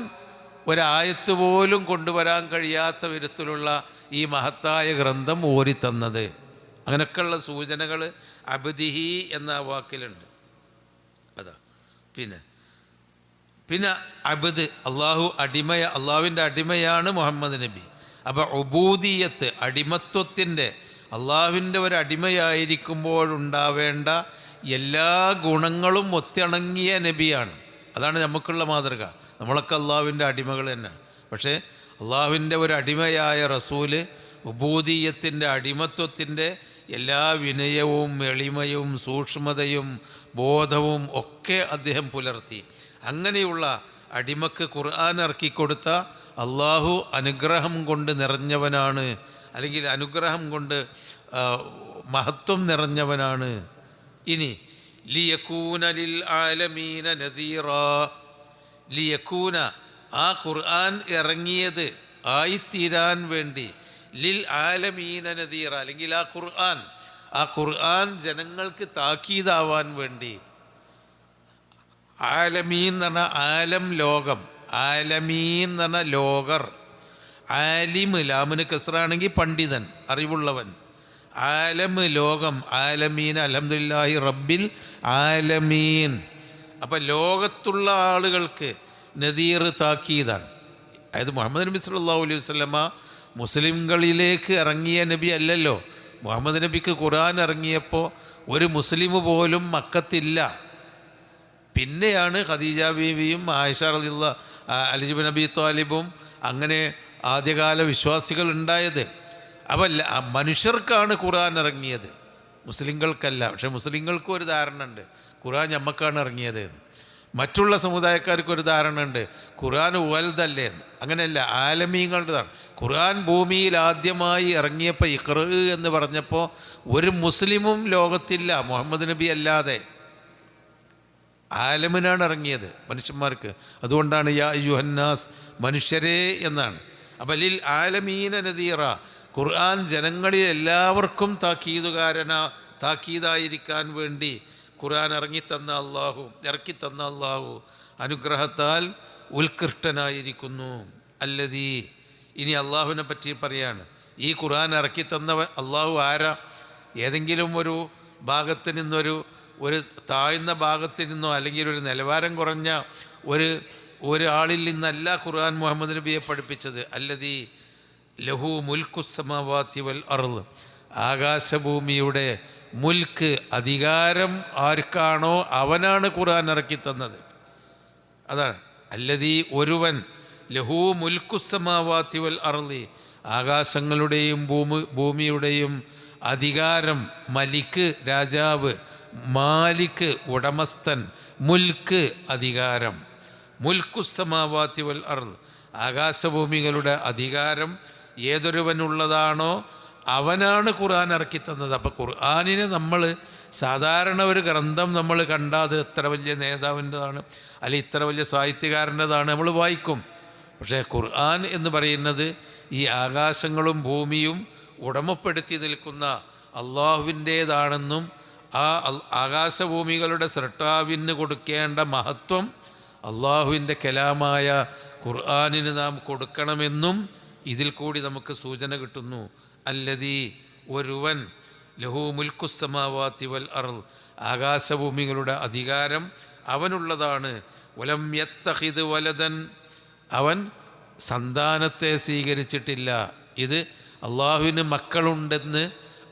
ഒരായത്ത് പോലും കൊണ്ടുവരാൻ കഴിയാത്ത വിധത്തിലുള്ള ഈ മഹത്തായ ഗ്രന്ഥം ഓരിത്തന്നത്. അങ്ങനെയൊക്കെയുള്ള സൂചനകൾ അബ്ദിഹി എന്ന വാക്കിലുണ്ട്. അതാ പിന്നെ അബ്ദ്, അള്ളാഹുവിൻ്റെ അടിമയാണ് മുഹമ്മദ് നബി. അപ്പോൾ ഉബൂദിയത്ത്, അടിമത്വത്തിൻ്റെ, അള്ളാഹുവിൻ്റെ ഒരു അടിമയായിരിക്കുമ്പോഴുണ്ടാവേണ്ട എല്ലാ ഗുണങ്ങളും ഒത്തിണങ്ങിയ നബിയാണ്. അതാണ് നമുക്കുള്ള മാതൃക. നമ്മളൊക്കെ അള്ളാഹുവിൻ്റെ അടിമകൾ തന്നെ. പക്ഷേ അള്ളാഹുവിൻ്റെ ഒരു അടിമയായ റസൂല് ഉബൂദിയത്തിൻ്റെ, അടിമത്വത്തിൻ്റെ എല്ലാ വിനയവും എളിമയും സൂക്ഷ്മതയും ബോധവും ഒക്കെ അദ്ദേഹം പുലർത്തി. അങ്ങനെയുള്ള അടിമക്ക് ഖുർആൻ ഇറക്കിക്കൊടുത്ത അള്ളാഹു അനുഗ്രഹം കൊണ്ട് നിറഞ്ഞവനാണ്, അല്ലെങ്കിൽ അനുഗ്രഹം കൊണ്ട് മഹത്വം നിറഞ്ഞവനാണ്. ഇനി ലിയകൂന ലിൽ ആലമീന നദീറ. ലിയകൂന, ആ ഖുർആൻ ഇറങ്ങിയത് ആയിത്തീരാൻ വേണ്ടി, ലിൽ ആലമീന നദീറ, അല്ലെങ്കിൽ ആ ഖുർആൻ ജനങ്ങൾക്ക് താക്കീതാവാൻ വേണ്ടി. ആലമീൻ എന്ന് പറഞ്ഞാൽ ആലം, ലോകം. ആലമീൻ എന്ന് പറഞ്ഞാൽ ലോകർ. ആലിം, ലാമിന് കസ്റാണെങ്കിൽ പണ്ഡിതൻ, അറിവുള്ളവൻ. ആലം, ലോകം. ആലമീൻ, അൽഹംദുലില്ലാഹി റബ്ബിൽ ആലമീൻ. അപ്പം ലോകത്തുള്ള ആളുകൾക്ക് നദീർ താക്കീതാണ്. അതായത് മുഹമ്മദ് നബി സല്ലല്ലാഹു അലൈഹി വസല്ലമ മുസ്ലിംകളിലേക്ക് ഇറങ്ങിയ നബി അല്ലല്ലോ. മുഹമ്മദ് നബിക്ക് ഖുർആൻ ഇറങ്ങിയപ്പോൾ ഒരു മുസ്ലിം പോലും മക്കത്തില്ല. പിന്നെയാണ് ഖദീജ ബീവിയും ആയിഷ റളിയല്ലാഹു അലി ഇബ്നു അബീ ത്വാലിബും അങ്ങനെ ആദ്യകാല വിശ്വാസികൾ ഉണ്ടായത്. അപ്പോൾ മനുഷ്യർക്കാണ് ഖുർആൻ ഇറങ്ങിയത്, മുസ്ലിങ്ങൾക്കല്ല. പക്ഷേ മുസ്ലിങ്ങൾക്കും ഒരു ധാരണ ഉണ്ട്, ഖുർആൻ ഞമ്മക്കാണ് ഇറങ്ങിയത്. മറ്റുള്ള സമുദായക്കാർക്ക് ഒരു ധാരണ ഉണ്ട്, ഖുർആൻ വലുതല്ലേ. അങ്ങനെയല്ല, ആലമീങ്ങളുടേതാണ്. ഖുർആൻ ഭൂമിയിൽ ആദ്യമായി ഇറങ്ങിയപ്പോൾ ഇഖ്റ എന്ന് പറഞ്ഞപ്പോൾ ഒരു മുസ്ലിമും ലോകത്തില്ല മുഹമ്മദ് നബി അല്ലാതെ. ആലമിനാണ് ഇറങ്ങിയത്, മനുഷ്യന്മാർക്ക്. അതുകൊണ്ടാണ് യാ അയ്യുഹന്നാസ്, മനുഷ്യരേ എന്നാണ്. അപ്പോൾ ലിൽ ആലമീന നദീറ, ഖുർആൻ ജനങ്ങളിൽ എല്ലാവർക്കും താക്കീതായിരിക്കാൻ വേണ്ടി ഖുർആൻ ഇറക്കിത്തന്ന അള്ളാഹു അനുഗ്രഹത്താൽ ഉത്കൃഷ്ടനായിരിക്കുന്നു. അല്ലദീ, ഇനി അള്ളാഹുവിനെ പറ്റി പറയാണ്. ഈ ഖുർആൻ ഇറക്കിത്തന്ന അള്ളാഹു ആരാ? ഏതെങ്കിലും ഒരു ഭാഗത്ത് നിന്നൊരു താഴ്ന്ന ഭാഗത്ത് നിന്നോ അല്ലെങ്കിൽ ഒരു നിലവാരം കുറഞ്ഞ ഒരാളിൽ നിന്നല്ല ഖുർആൻ മുഹമ്മദ് നബിയെ പഠിപ്പിച്ചത്. അല്ലദീ ലഹു മുൽക്കുസ്സമാവാതി വൽ അർള്, ആകാശഭൂമിയുടെ മുൽക്ക്, അധികാരം ആർക്കാണോ അവനാണ് ഖുർആൻ ഇറക്കിത്തന്നത്. അതാണ് അല്ലദീ, ഒരുവൻ, ലഹു മുൽക്കുസ്സമാവാതി വൽ അർളി, ആകാശങ്ങളുടെയും ഭൂമിയുടെയും അധികാരം, മലിക്ക് രാജാവ്, മാലിക്ക് ഉടമസ്ഥൻ, മുൽക്ക് അധികാരം. മുൽക്കുസ്സമാവാതി വൽ അർള്, ആകാശഭൂമികളുടെ അധികാരം ഏതൊരുവനുള്ളതാണോ അവനാണ് ഖുർആൻ ഇറക്കിത്തന്നത്. അപ്പോൾ ഖുർആനിനെ നമ്മൾ സാധാരണ ഒരു ഗ്രന്ഥം നമ്മൾ കണ്ടാൽ ഇത്ര വലിയ നേതാവിൻ്റെതാണ് അല്ലെങ്കിൽ ഇത്ര വലിയ സാഹിത്യകാരൻ്റെതാണ് നമ്മൾ വായിക്കും. പക്ഷേ ഖുർആൻ എന്ന് പറയുന്നത് ഈ ആകാശങ്ങളും ഭൂമിയും ഉടമപ്പെടുത്തി നിൽക്കുന്ന അള്ളാഹുവിൻ്റേതാണെന്നും ആ ആകാശഭൂമികളുടെ സൃഷ്ടാവിന് കൊടുക്കേണ്ട മഹത്വം അള്ളാഹുവിൻ്റെ കലാമായ ഖുർആനിന് നാം കൊടുക്കണമെന്നും ഇതിൽ കൂടി നമുക്ക് സൂചന കിട്ടുന്നു. അല്ലദീ, ഒരുവൻ, ലഹു മുൽക്കുസ്സമാവാതി വൽ അർള്, ആകാശഭൂമികളുടെ അധികാരം അവനുള്ളതാണ്. വലം യത്തഖിദ് വലദൻ, അവൻ സന്താനത്തെ സ്വീകരിച്ചിട്ടില്ല. ഇത് അള്ളാഹുവിന് മക്കളുണ്ടെന്ന്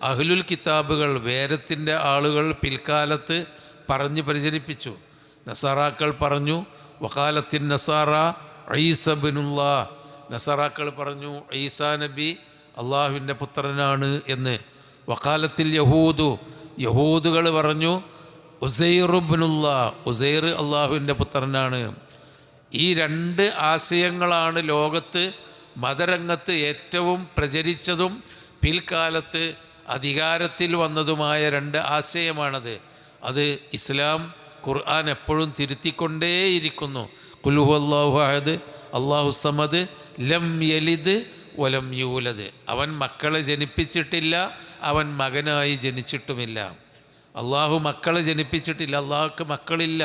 അഹ്ലുൽ കിതാബുകൾ, വേദത്തിൻ്റെ ആളുകൾ പിൽക്കാലത്ത് പറഞ്ഞ് പ്രചരിപ്പിച്ചു. നസാറാക്കൾ പറഞ്ഞു, വഖാലത്തിൻ നസാറ ഈസ ഇബ്നുല്ലാ, നസാറാക്കൾ പറഞ്ഞു ഈസാ നബി അള്ളാഹുവിൻ്റെ പുത്രനാണ് എന്ന്. വഖാലത്തിൽ യഹൂദുകൾ പറഞ്ഞു ഉസൈർ ഇബ്നുല്ലാ, ഉസൈർ അള്ളാഹുവിൻ്റെ പുത്രനാണ്. ഈ രണ്ട് ആശയങ്ങളാണ് ലോകത്ത് മതരംഗത്ത് ഏറ്റവും പ്രചരിച്ചതും പിൽക്കാലത്ത് അധികാരത്തിൽ വന്നതുമായ രണ്ട് ആശയമാണത്. അത് ഇസ്ലാം, ഖുർആൻ എപ്പോഴും തിരുത്തിക്കൊണ്ടേയിരിക്കുന്നു. ഖുൽ ഹുവല്ലാഹു അഹദ്, അല്ലാഹു സമദ്, ലം യലിദ് വലം യൂലദ്. അവൻ മക്കളെ ജനിപ്പിച്ചിട്ടില്ല, അവൻ മകനായി ജനിച്ചിട്ടുമില്ല. അള്ളാഹു മക്കളെ ജനിപ്പിച്ചിട്ടില്ല, അള്ളാഹുക്ക് മക്കളില്ല.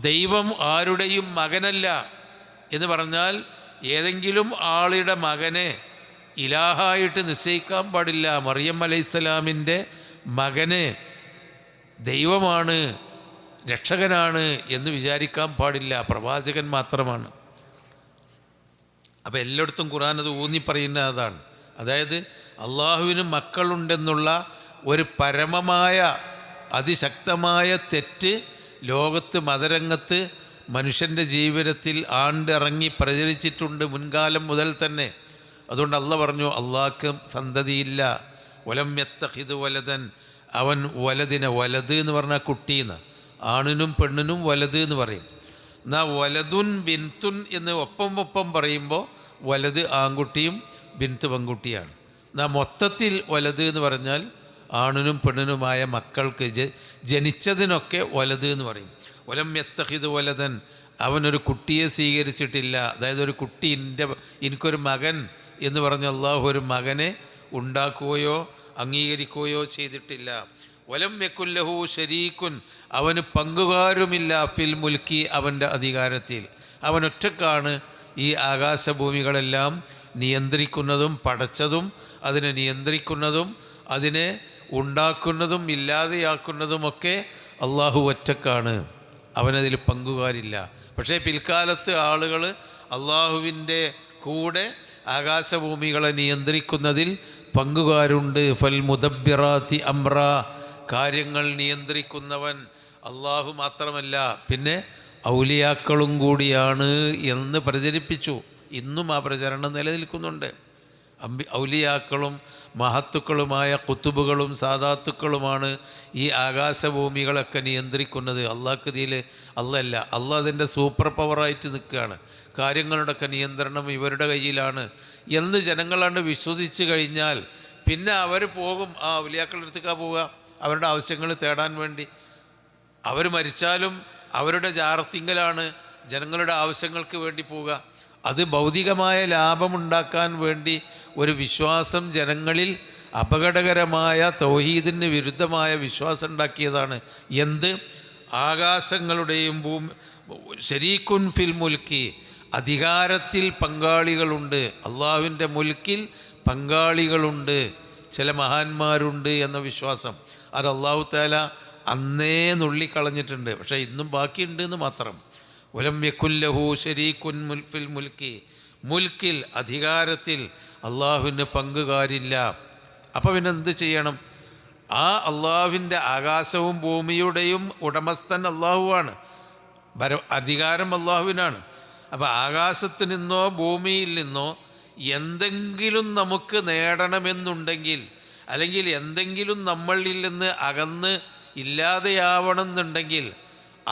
ദൈവം ആരുടെയും മകനല്ല എന്ന് പറഞ്ഞാൽ ഏതെങ്കിലും ആളുടെ മകനെ ഇലാഹായിട്ട് നിശ്ചയിക്കാൻ പാടില്ല. മറിയം അലൈഹിസ്സലാമിൻ്റെ മകനെ ദൈവമാണ്, രക്ഷകനാണ് എന്ന് വിചാരിക്കാൻ പാടില്ല. പ്രവാചകൻ മാത്രമാണ്. അപ്പോൾ എല്ലായിടത്തും ഖുർആൻ അത് ഊന്നി പറയുന്ന അതാണ്. അതായത് അള്ളാഹുവിന് മക്കളുണ്ടെന്നുള്ള ഒരു പരമമായ അതിശക്തമായ തെറ്റ് ലോകത്ത് മതരംഗത്ത് മനുഷ്യൻ്റെ ജീവിതത്തിൽ ആണ്ടിറങ്ങി പ്രചരിച്ചിട്ടുണ്ട് മുൻകാലം മുതൽ തന്നെ. അതുകൊണ്ട് അള്ളാഹ് പറഞ്ഞു അള്ളാഹ്ക്ക് സന്തതിയില്ല. വലം യത്തഖിദ് വലദൻ, അവൻ വലദിനെ, വലത് എന്ന് പറഞ്ഞാൽ കുട്ടീന്ന്, ആണിനും പെണ്ണിനും വലത് എന്ന് പറയും. എന്നാൽ വലതുൻ ബിൻതുൻ എന്ന് ഒപ്പം പറയുമ്പോൾ വലത് ആൺകുട്ടിയും ബിൻത്ത് പെൺകുട്ടിയാണ്. എന്നാൽ മൊത്തത്തിൽ വലത് എന്ന് പറഞ്ഞാൽ ആണിനും പെണ്ണിനുമായ മക്കൾക്ക് ജനിച്ചതിനൊക്കെ വലത് എന്ന് പറയും. വലം യത്തഖിദ് വലദൻ, അവനൊരു കുട്ടിയെ സ്വീകരിച്ചിട്ടില്ല. അതായത് ഒരു കുട്ടി, എനിക്കൊരു മകൻ എന്ന് പറഞ്ഞ അള്ളാഹു ഒരു മകനെ ഉണ്ടാക്കുകയോ അംഗീകരിക്കുകയോ ചെയ്തിട്ടില്ല. വലം യകുൽ ലഹു ശരീക്കുൻ, അവന് പങ്കുകാരുമില്ല ഫിൽ മുൽക്കി, അവൻ്റെ അധികാരത്തിൽ. അവൻ ഒറ്റക്കാണ് ഈ ആകാശഭൂമികളെല്ലാം നിയന്ത്രിക്കുന്നതും പടച്ചതും അതിനെ നിയന്ത്രിക്കുന്നതും അതിനെ ഉണ്ടാക്കുന്നതും ഇല്ലാതെയാക്കുന്നതുമൊക്കെ അള്ളാഹു ഒറ്റക്കാണ്, അവനതിൽ പങ്കുകാരില്ല. പക്ഷേ പിൽക്കാലത്ത് ആളുകൾ അള്ളാഹുവിൻ്റെ കൂടെ ആകാശഭൂമികളെ നിയന്ത്രിക്കുന്നതിൽ പങ്കുകാരുണ്ട്. ഫൽ മുദബ്ബിറാത്തി അംറ, കാര്യങ്ങൾ നിയന്ത്രിക്കുന്നവൻ അള്ളാഹു മാത്രമല്ല, പിന്നെ ഔലിയാക്കളും കൂടിയാണ് എന്ന് പ്രചരിപ്പിച്ചു. ഇന്നും ആ പ്രചരണം നിലനിൽക്കുന്നുണ്ട്. ഔലിയാക്കളും മഹത്തുക്കളുമായ കുത്തുബുകളും സാദാത്തുക്കളുമാണ് ഈ ആകാശഭൂമികളൊക്കെ നിയന്ത്രിക്കുന്നത്. അള്ളാഹ്ക്കതിയിൽ അല്ല, അള്ളാഹ് അതിൻ്റെ സൂപ്പർ പവറായിട്ട് നിൽക്കുകയാണ്. കാര്യങ്ങളുടെയൊക്കെ നിയന്ത്രണം ഇവരുടെ കയ്യിലാണ് എന്ന് ജനങ്ങളാണ് വിശ്വസിച്ച് കഴിഞ്ഞാൽ പിന്നെ അവർ പോകും, ആ ഔലിയാക്കളുടെ അടുത്തേക്കാണ് പോവുക അവരുടെ ആവശ്യങ്ങൾ തേടാൻ വേണ്ടി. അവർ മരിച്ചാലും അവരുടെ ജാറത്തിങ്കലാണ് ജനങ്ങളുടെ ആവശ്യങ്ങൾക്ക് വേണ്ടി പോവുക. അത് ഭൗതികമായ ലാഭമുണ്ടാക്കാൻ വേണ്ടി ഒരു വിശ്വാസം ജനങ്ങളിൽ അപകടകരമായ തൗഹീദിന് വിരുദ്ധമായ വിശ്വാസം ഉണ്ടാക്കിയതാണ്. എന്ത്? ആകാശങ്ങളുടെയും ശരീക്കുൻ ഫിൽ മുൽക്കി, അധികാരത്തിൽ പങ്കാളികളുണ്ട്, അള്ളാഹുവിൻ്റെ മുൽക്കിൽ പങ്കാളികളുണ്ട്, ചില മഹാന്മാരുണ്ട് എന്ന വിശ്വാസം അത് അള്ളാഹു തആല അന്നേ നുള്ളിക്കളഞ്ഞിട്ടുണ്ട്. പക്ഷേ ഇന്നും ബാക്കിയുണ്ട് എന്ന് മാത്രം. വലം യകുല്ലഹു ശരീക്കുൻ ഫിൽ മുൽക്കി, മുൽക്കിൽ അധികാരത്തിൽ അള്ളാഹുവിന് പങ്കുകാരില്ല. അപ്പോൾ പിന്നെ എന്ത് ചെയ്യണം? ആ അള്ളാഹുവിൻ്റെ ആകാശവും ഭൂമിയുടെയും ഉടമസ്ഥൻ അള്ളാഹുവാണ്, അധികാരം അള്ളാഹുവിനാണ്. അപ്പോൾ ആകാശത്ത് നിന്നോ ഭൂമിയിൽ നിന്നോ എന്തെങ്കിലും നമുക്ക് നേടണമെന്നുണ്ടെങ്കിൽ, അല്ലെങ്കിൽ എന്തെങ്കിലും നമ്മളിൽ നിന്ന് അകന്ന് ഇല്ലാതെയാവണമെന്നുണ്ടെങ്കിൽ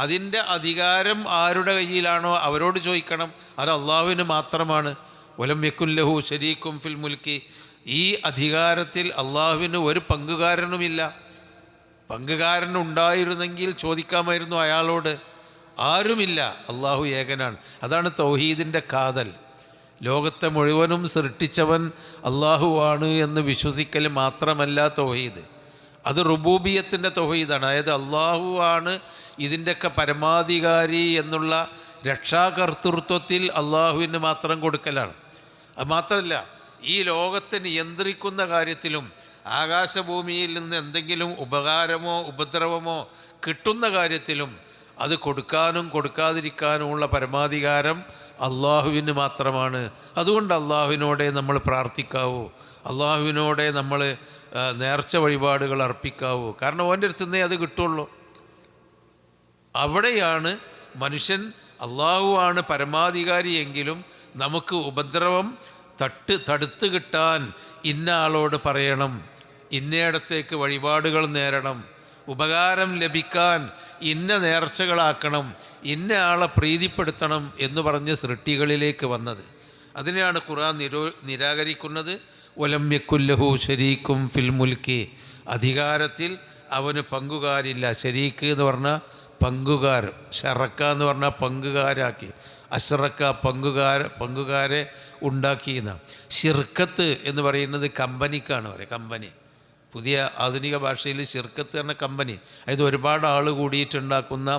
അതിൻ്റെ അധികാരം ആരുടെ കയ്യിലാണോ അവരോട് ചോദിക്കണം. അത് അള്ളാഹുവിന് മാത്രമാണ്. വലം യകുല്ലഹു ശരീക്കും ഫിൽ മുൽക്കി, ഈ അധികാരത്തിൽ അള്ളാഹുവിന് ഒരു പങ്കുകാരനുമില്ല. പങ്കുകാരനുണ്ടായിരുന്നെങ്കിൽ ചോദിക്കാമായിരുന്നു അയാളോട്. ആരുമില്ല, അള്ളാഹു ഏകനാണ്. അതാണ് തൗഹീദിൻ്റെ കാതൽ. ലോകത്തെ മുഴുവനും സൃഷ്ടിച്ചവൻ അള്ളാഹുവാണ് എന്ന് വിശ്വസിക്കൽ മാത്രമല്ല തൗഹീദ്, അത് റുബൂബിയത്തിൻ്റെ തൗഹീദാണ്. അതായത് അള്ളാഹുവാണ് ഇതിൻ്റെയൊക്കെ പരമാധികാരി എന്നുള്ള രക്ഷാകർതൃത്വത്തിൽ അള്ളാഹുവിന് മാത്രം കൊടുക്കലാണ്. അത് മാത്രമല്ല, ഈ ലോകത്തെ നിയന്ത്രിക്കുന്ന കാര്യത്തിലും ആകാശഭൂമിയിൽ നിന്ന് എന്തെങ്കിലും ഉപകാരമോ ഉപദ്രവമോ കിട്ടുന്ന കാര്യത്തിലും അത് കൊടുക്കാനും കൊടുക്കാതിരിക്കാനുമുള്ള പരമാധികാരം അള്ളാഹുവിന് മാത്രമാണ്. അതുകൊണ്ട് അള്ളാഹുവിനോടെ നമ്മൾ പ്രാർത്ഥിക്കാവൂ, അള്ളാഹുവിനോടെ നമ്മൾ നേർച്ച വഴിപാടുകൾ അർപ്പിക്കാവൂ. കാരണം ഓൻ്റെ അടുത്ത് നിന്നേ അത് കിട്ടുള്ളൂ. അവിടെയാണ് മനുഷ്യൻ അള്ളാഹുവാണ് പരമാധികാരിയെങ്കിലും നമുക്ക് ഉപദ്രവം തടുത്ത് കിട്ടാൻ ഇന്ന ആളോട് പറയണം, ഇന്നയിടത്തേക്ക് വഴിപാടുകൾ നേരണം, ഉപകാരം ലഭിക്കാൻ ഇന്ന നേർച്ചകളാക്കണം, ഇന്ന ആളെ പ്രീതിപ്പെടുത്തണം എന്ന് പറഞ്ഞ് സൃഷ്ടികളിലേക്ക് വന്നത്. അതിനെയാണ് ഖുർആൻ നിരാകരിക്കുന്നത്. വലം യകുല്ലഹു ശരീക്കും ഫിൽ മുൽക്കി, അധികാരത്തിൽ അവന് പങ്കുകാരില്ല. ശരീക്ക് എന്ന് പറഞ്ഞാൽ പങ്കുകാർ, ഷറക്ക എന്ന് പറഞ്ഞാൽ പങ്കുകാരാക്കി, അശ്റക്ക പങ്കുകാരെ ഉണ്ടാക്കിയെന്ന. ഷിർക്കത്ത് എന്ന് പറയുന്നത് കമ്പനിക്കാണ് പറയുക. കമ്പനി, പുതിയ ആധുനിക ഭാഷയിൽ ഷിർക്കത്ത് എന്ന കമ്പനി, അതായത് ഒരുപാട് ആൾ കൂടിയിട്ടുണ്ടാക്കുന്ന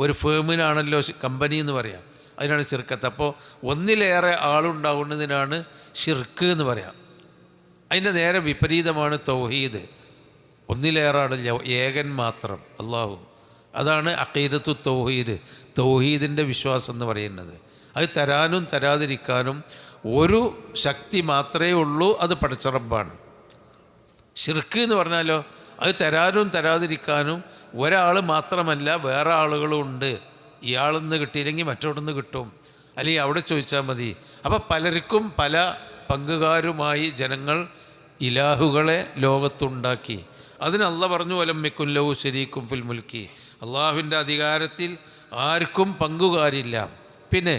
ഒരു ഫേമിനാണല്ലോ കമ്പനി എന്ന് പറയാം. അതിനാണ് ഷിർക്കത്ത്. അപ്പോൾ ഒന്നിലേറെ ആളുണ്ടാകുന്നതിനാണ് ഷിർക്ക് എന്ന് പറയാം. അതിൻ്റെ നേരെ വിപരീതമാണ് തൗഹീദ്. ഒന്നിലേറെ ആളില്ല, ഏകൻ മാത്രം അള്ളാഹു. അതാണ് അഖീദത്തു തൗഹീദ്, തൗഹീദിൻ്റെ വിശ്വാസം എന്ന് പറയുന്നത്. അത് തരാനും തരാതിരിക്കാനും ഒരു ശക്തി മാത്രമേ ഉള്ളൂ, അത് പടച്ച റബ്ബാണ്. ഷിർക്ക് എന്ന് പറഞ്ഞാലോ അത് തരാനും തരാതിരിക്കാനും ഒരാൾ മാത്രമല്ല, വേറെ ആളുകളും ഉണ്ട്. ഇയാളെന്ന് കിട്ടിയില്ലെങ്കിൽ മറ്റോടൊന്ന് കിട്ടും, അല്ലെങ്കിൽ അവിടെ ചോദിച്ചാൽ മതി. അപ്പോൾ പലർക്കും പല പങ്കുകാരുമായി ജനങ്ങൾ ഇലാഹുകളെ ലോകത്തുണ്ടാക്കി. അതിന് അള്ളാഹ് പറഞ്ഞു വലം യകുല്ലഹു ശരീക്കും ഫിൽ മുൽക്കി, അള്ളാഹുവിൻ്റെ അധികാരത്തിൽ ആർക്കും പങ്കുകാരില്ല. പിന്നെ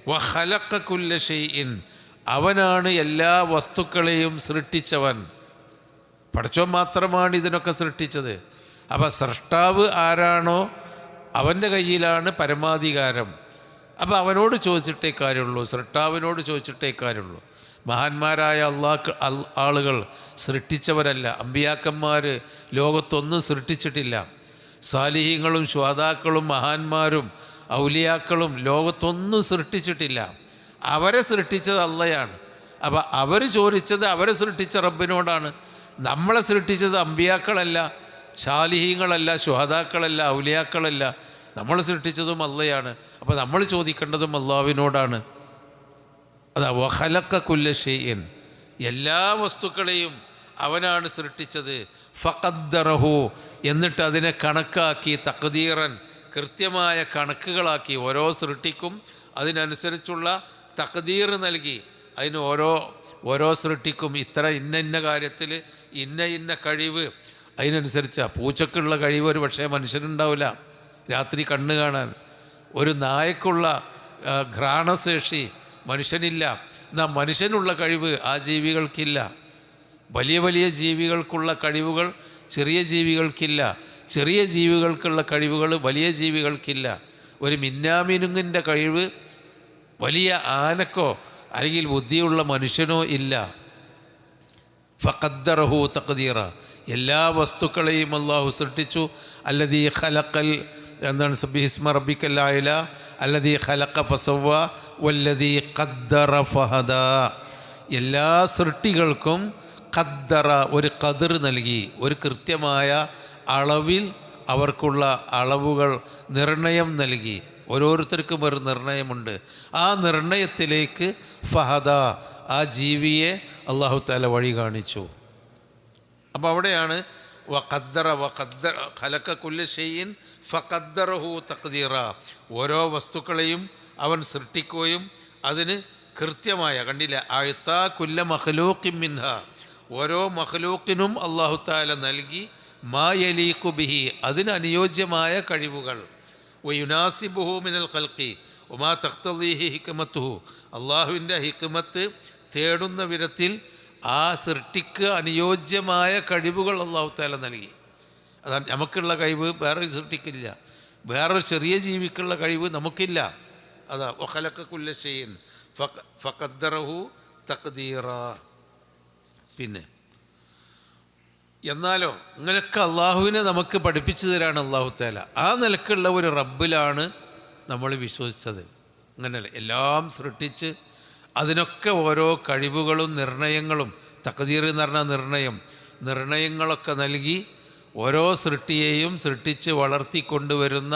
വഖലഖ കുല്ല ഷൈഇൻ, അവനാണ് എല്ലാ വസ്തുക്കളെയും സൃഷ്ടിച്ചവൻ. പടച്ചോൻ മാത്രമാണ് ഇതിനൊക്കെ സൃഷ്ടിച്ചത്. അപ്പോൾ സൃഷ്ടാവ് ആരാണോ അവൻ്റെ കയ്യിലാണ് പരമാധികാരം. അപ്പോൾ അവനോട് ചോദിച്ചിട്ടേ കാര്യമുള്ളൂ, സൃഷ്ടാവിനോട് ചോദിച്ചിട്ടേ കാര്യമുള്ളൂ. മഹാന്മാരായ ആളുകൾ സൃഷ്ടിച്ചവരല്ല. അമ്പിയാക്കന്മാർ ലോകത്തൊന്നും സൃഷ്ടിച്ചിട്ടില്ല. സാലിഹീങ്ങളും ശുഹദാക്കളും മഹാന്മാരും ഔലിയാക്കളും ലോകത്തൊന്നും സൃഷ്ടിച്ചിട്ടില്ല. അവരെ സൃഷ്ടിച്ചത് അള്ളയാണ്. അപ്പോൾ അവർ ചോദിച്ചത് അവരെ സൃഷ്ടിച്ച റബ്ബിനോടാണ്. നമ്മളെ സൃഷ്ടിച്ചത് അമ്പിയാക്കളല്ല, സാലിഹീങ്ങളല്ല, ശുഹദാക്കളല്ല, ഔലിയാക്കളല്ല. നമ്മൾ സൃഷ്ടിച്ചതും അള്ളയാണ്. അപ്പോൾ നമ്മൾ ചോദിക്കേണ്ടതും അള്ളാഹുവിനോടാണ്. അതാ വഖലഖ കുല്ല ഷൈഇൻ, എല്ലാ വസ്തുക്കളെയും അവനാണ് സൃഷ്ടിച്ചത്. ഫഖദ്ദറഹു, എന്നിട്ട് അതിനെ കണക്കാക്കി, തഖ്ദീറൻ, കൃത്യമായ കണക്കുകളാക്കി. ഓരോ സൃഷ്ടിക്കും അതിനനുസരിച്ചുള്ള തഖ്ദീർ നൽകി. അതിന് ഓരോ സൃഷ്ടിക്കും ഇന്ന കാര്യത്തിൽ ഇന്ന കഴിവ് അതിനനുസരിച്ചാണ്. പൂച്ചക്കുള്ള കഴിവ് ഒരു പക്ഷേ മനുഷ്യനുണ്ടാവില്ല, രാത്രി കണ്ണ് കാണാൻ. ഒരു നായക്കുള്ള ഘ്രാണശേഷി മനുഷ്യനില്ല. എന്നാൽ മനുഷ്യനുള്ള കഴിവ് ആ ജീവികൾക്കില്ല. വലിയ വലിയ ജീവികൾക്കുള്ള കഴിവുകൾ ചെറിയ ജീവികൾക്കില്ല. ചെറിയ ജീവികൾക്കുള്ള കഴിവുകൾ വലിയ ജീവികൾക്കില്ല. ഒരു മിന്നാമിനുങ്ങിൻ്റെ കഴിവ് വലിയ ആനക്കോ അല്ലെങ്കിൽ ബുദ്ധിയുള്ള മനുഷ്യനോ ഇല്ല. ഫഖദ്ദറഹു തഖ്ദീറ, എല്ലാ വസ്തുക്കളെയും അല്ലാഹു സൃഷ്ടിച്ചു. അല്ലദീ ഖലഖൽ എന്താണ് സബ്ബിഹിസ്മ റബ്ബിക്കൽ അഅല അല്ലദീ ഖലഖ ഫസവ്വ വല്ലദീ ഖദ്ദറ ഫഹദ. എല്ലാ സൃഷ്ടികൾക്കും ഖദ്ദറ, ഒരു ഖദർ നൽകി, ഒരു കൃത്യമായ അളവിൽ അവർക്കുള്ള അളവുകൾ നിർണയം നൽകി. ഓരോരുത്തർക്കും ഒരു നിർണയമുണ്ട്. ആ നിർണയത്തിലേക്ക് ഫഹദ, ആ ജീവിയെ അല്ലാഹു തആല വഴി കാണിച്ചു. അപ്പോൾ അവിടെയാണ് വഖദ്ദറ ഖലഖ കുല്ല ഷൈഇൻ ഫഖദ്ദറഹു തഖ്ദീറ. ഓരോ വസ്തുക്കളെയും അവൻ സൃഷ്ടിക്കുകയും അതിന് കൃത്യമായ, കണ്ടില്ല, അഴ്ത്താ കുല്ല മഖ്ലൂഖിൻ മിൻഹ, ഓരോ മഖ്ലൂഖിനും അല്ലാഹു തആല നൽകി മാ യലീഖു ബിഹി, അതിന് അനുയോജ്യമായ കഴിവുകൾ. വയുനാസിബുഹു മിനൽ ഖൽഖി വമാ തഖ്തളീഹി ഹിക്മത്തുഹു, അള്ളാഹുവിൻ്റെ ഹിക്മത്ത് തേടുന്ന വിധത്തിൽ ആ സൃഷ്ടിക്ക് അനുയോജ്യമായ കഴിവുകൾ അല്ലാഹു തആല നൽകി. അതാണ് നമുക്കുള്ള കഴിവ് വേറൊരു സൃഷ്ടിക്കില്ല, വേറൊരു ചെറിയ ജീവിക്കുള്ള കഴിവ് നമുക്കില്ല. അതാ വഖലഖ കുല്ല ഷൈഇൻ ഫഖദ്ദറഹു തഖ്ദീറ. പിന്നെ എന്നാലോ ഇങ്ങനെയൊക്കെ അള്ളാഹുവിനെ നമുക്ക് പഠിപ്പിച്ചു തരാണ് അല്ലാഹു തആല. ആ നിലക്കുള്ള ഒരു റബ്ബിലാണ് നമ്മൾ വിശ്വസിച്ചത്. അങ്ങനെയല്ല, എല്ലാം സൃഷ്ടിച്ച് അതിനൊക്കെ ഓരോ കഴിവുകളും നിർണയങ്ങളും, തഖ്ദീർ എന്ന് പറഞ്ഞാൽ നിർണയങ്ങളൊക്കെ നൽകി ഓരോ സൃഷ്ടിയെയും സൃഷ്ടിച്ച് വളർത്തിക്കൊണ്ടുവരുന്ന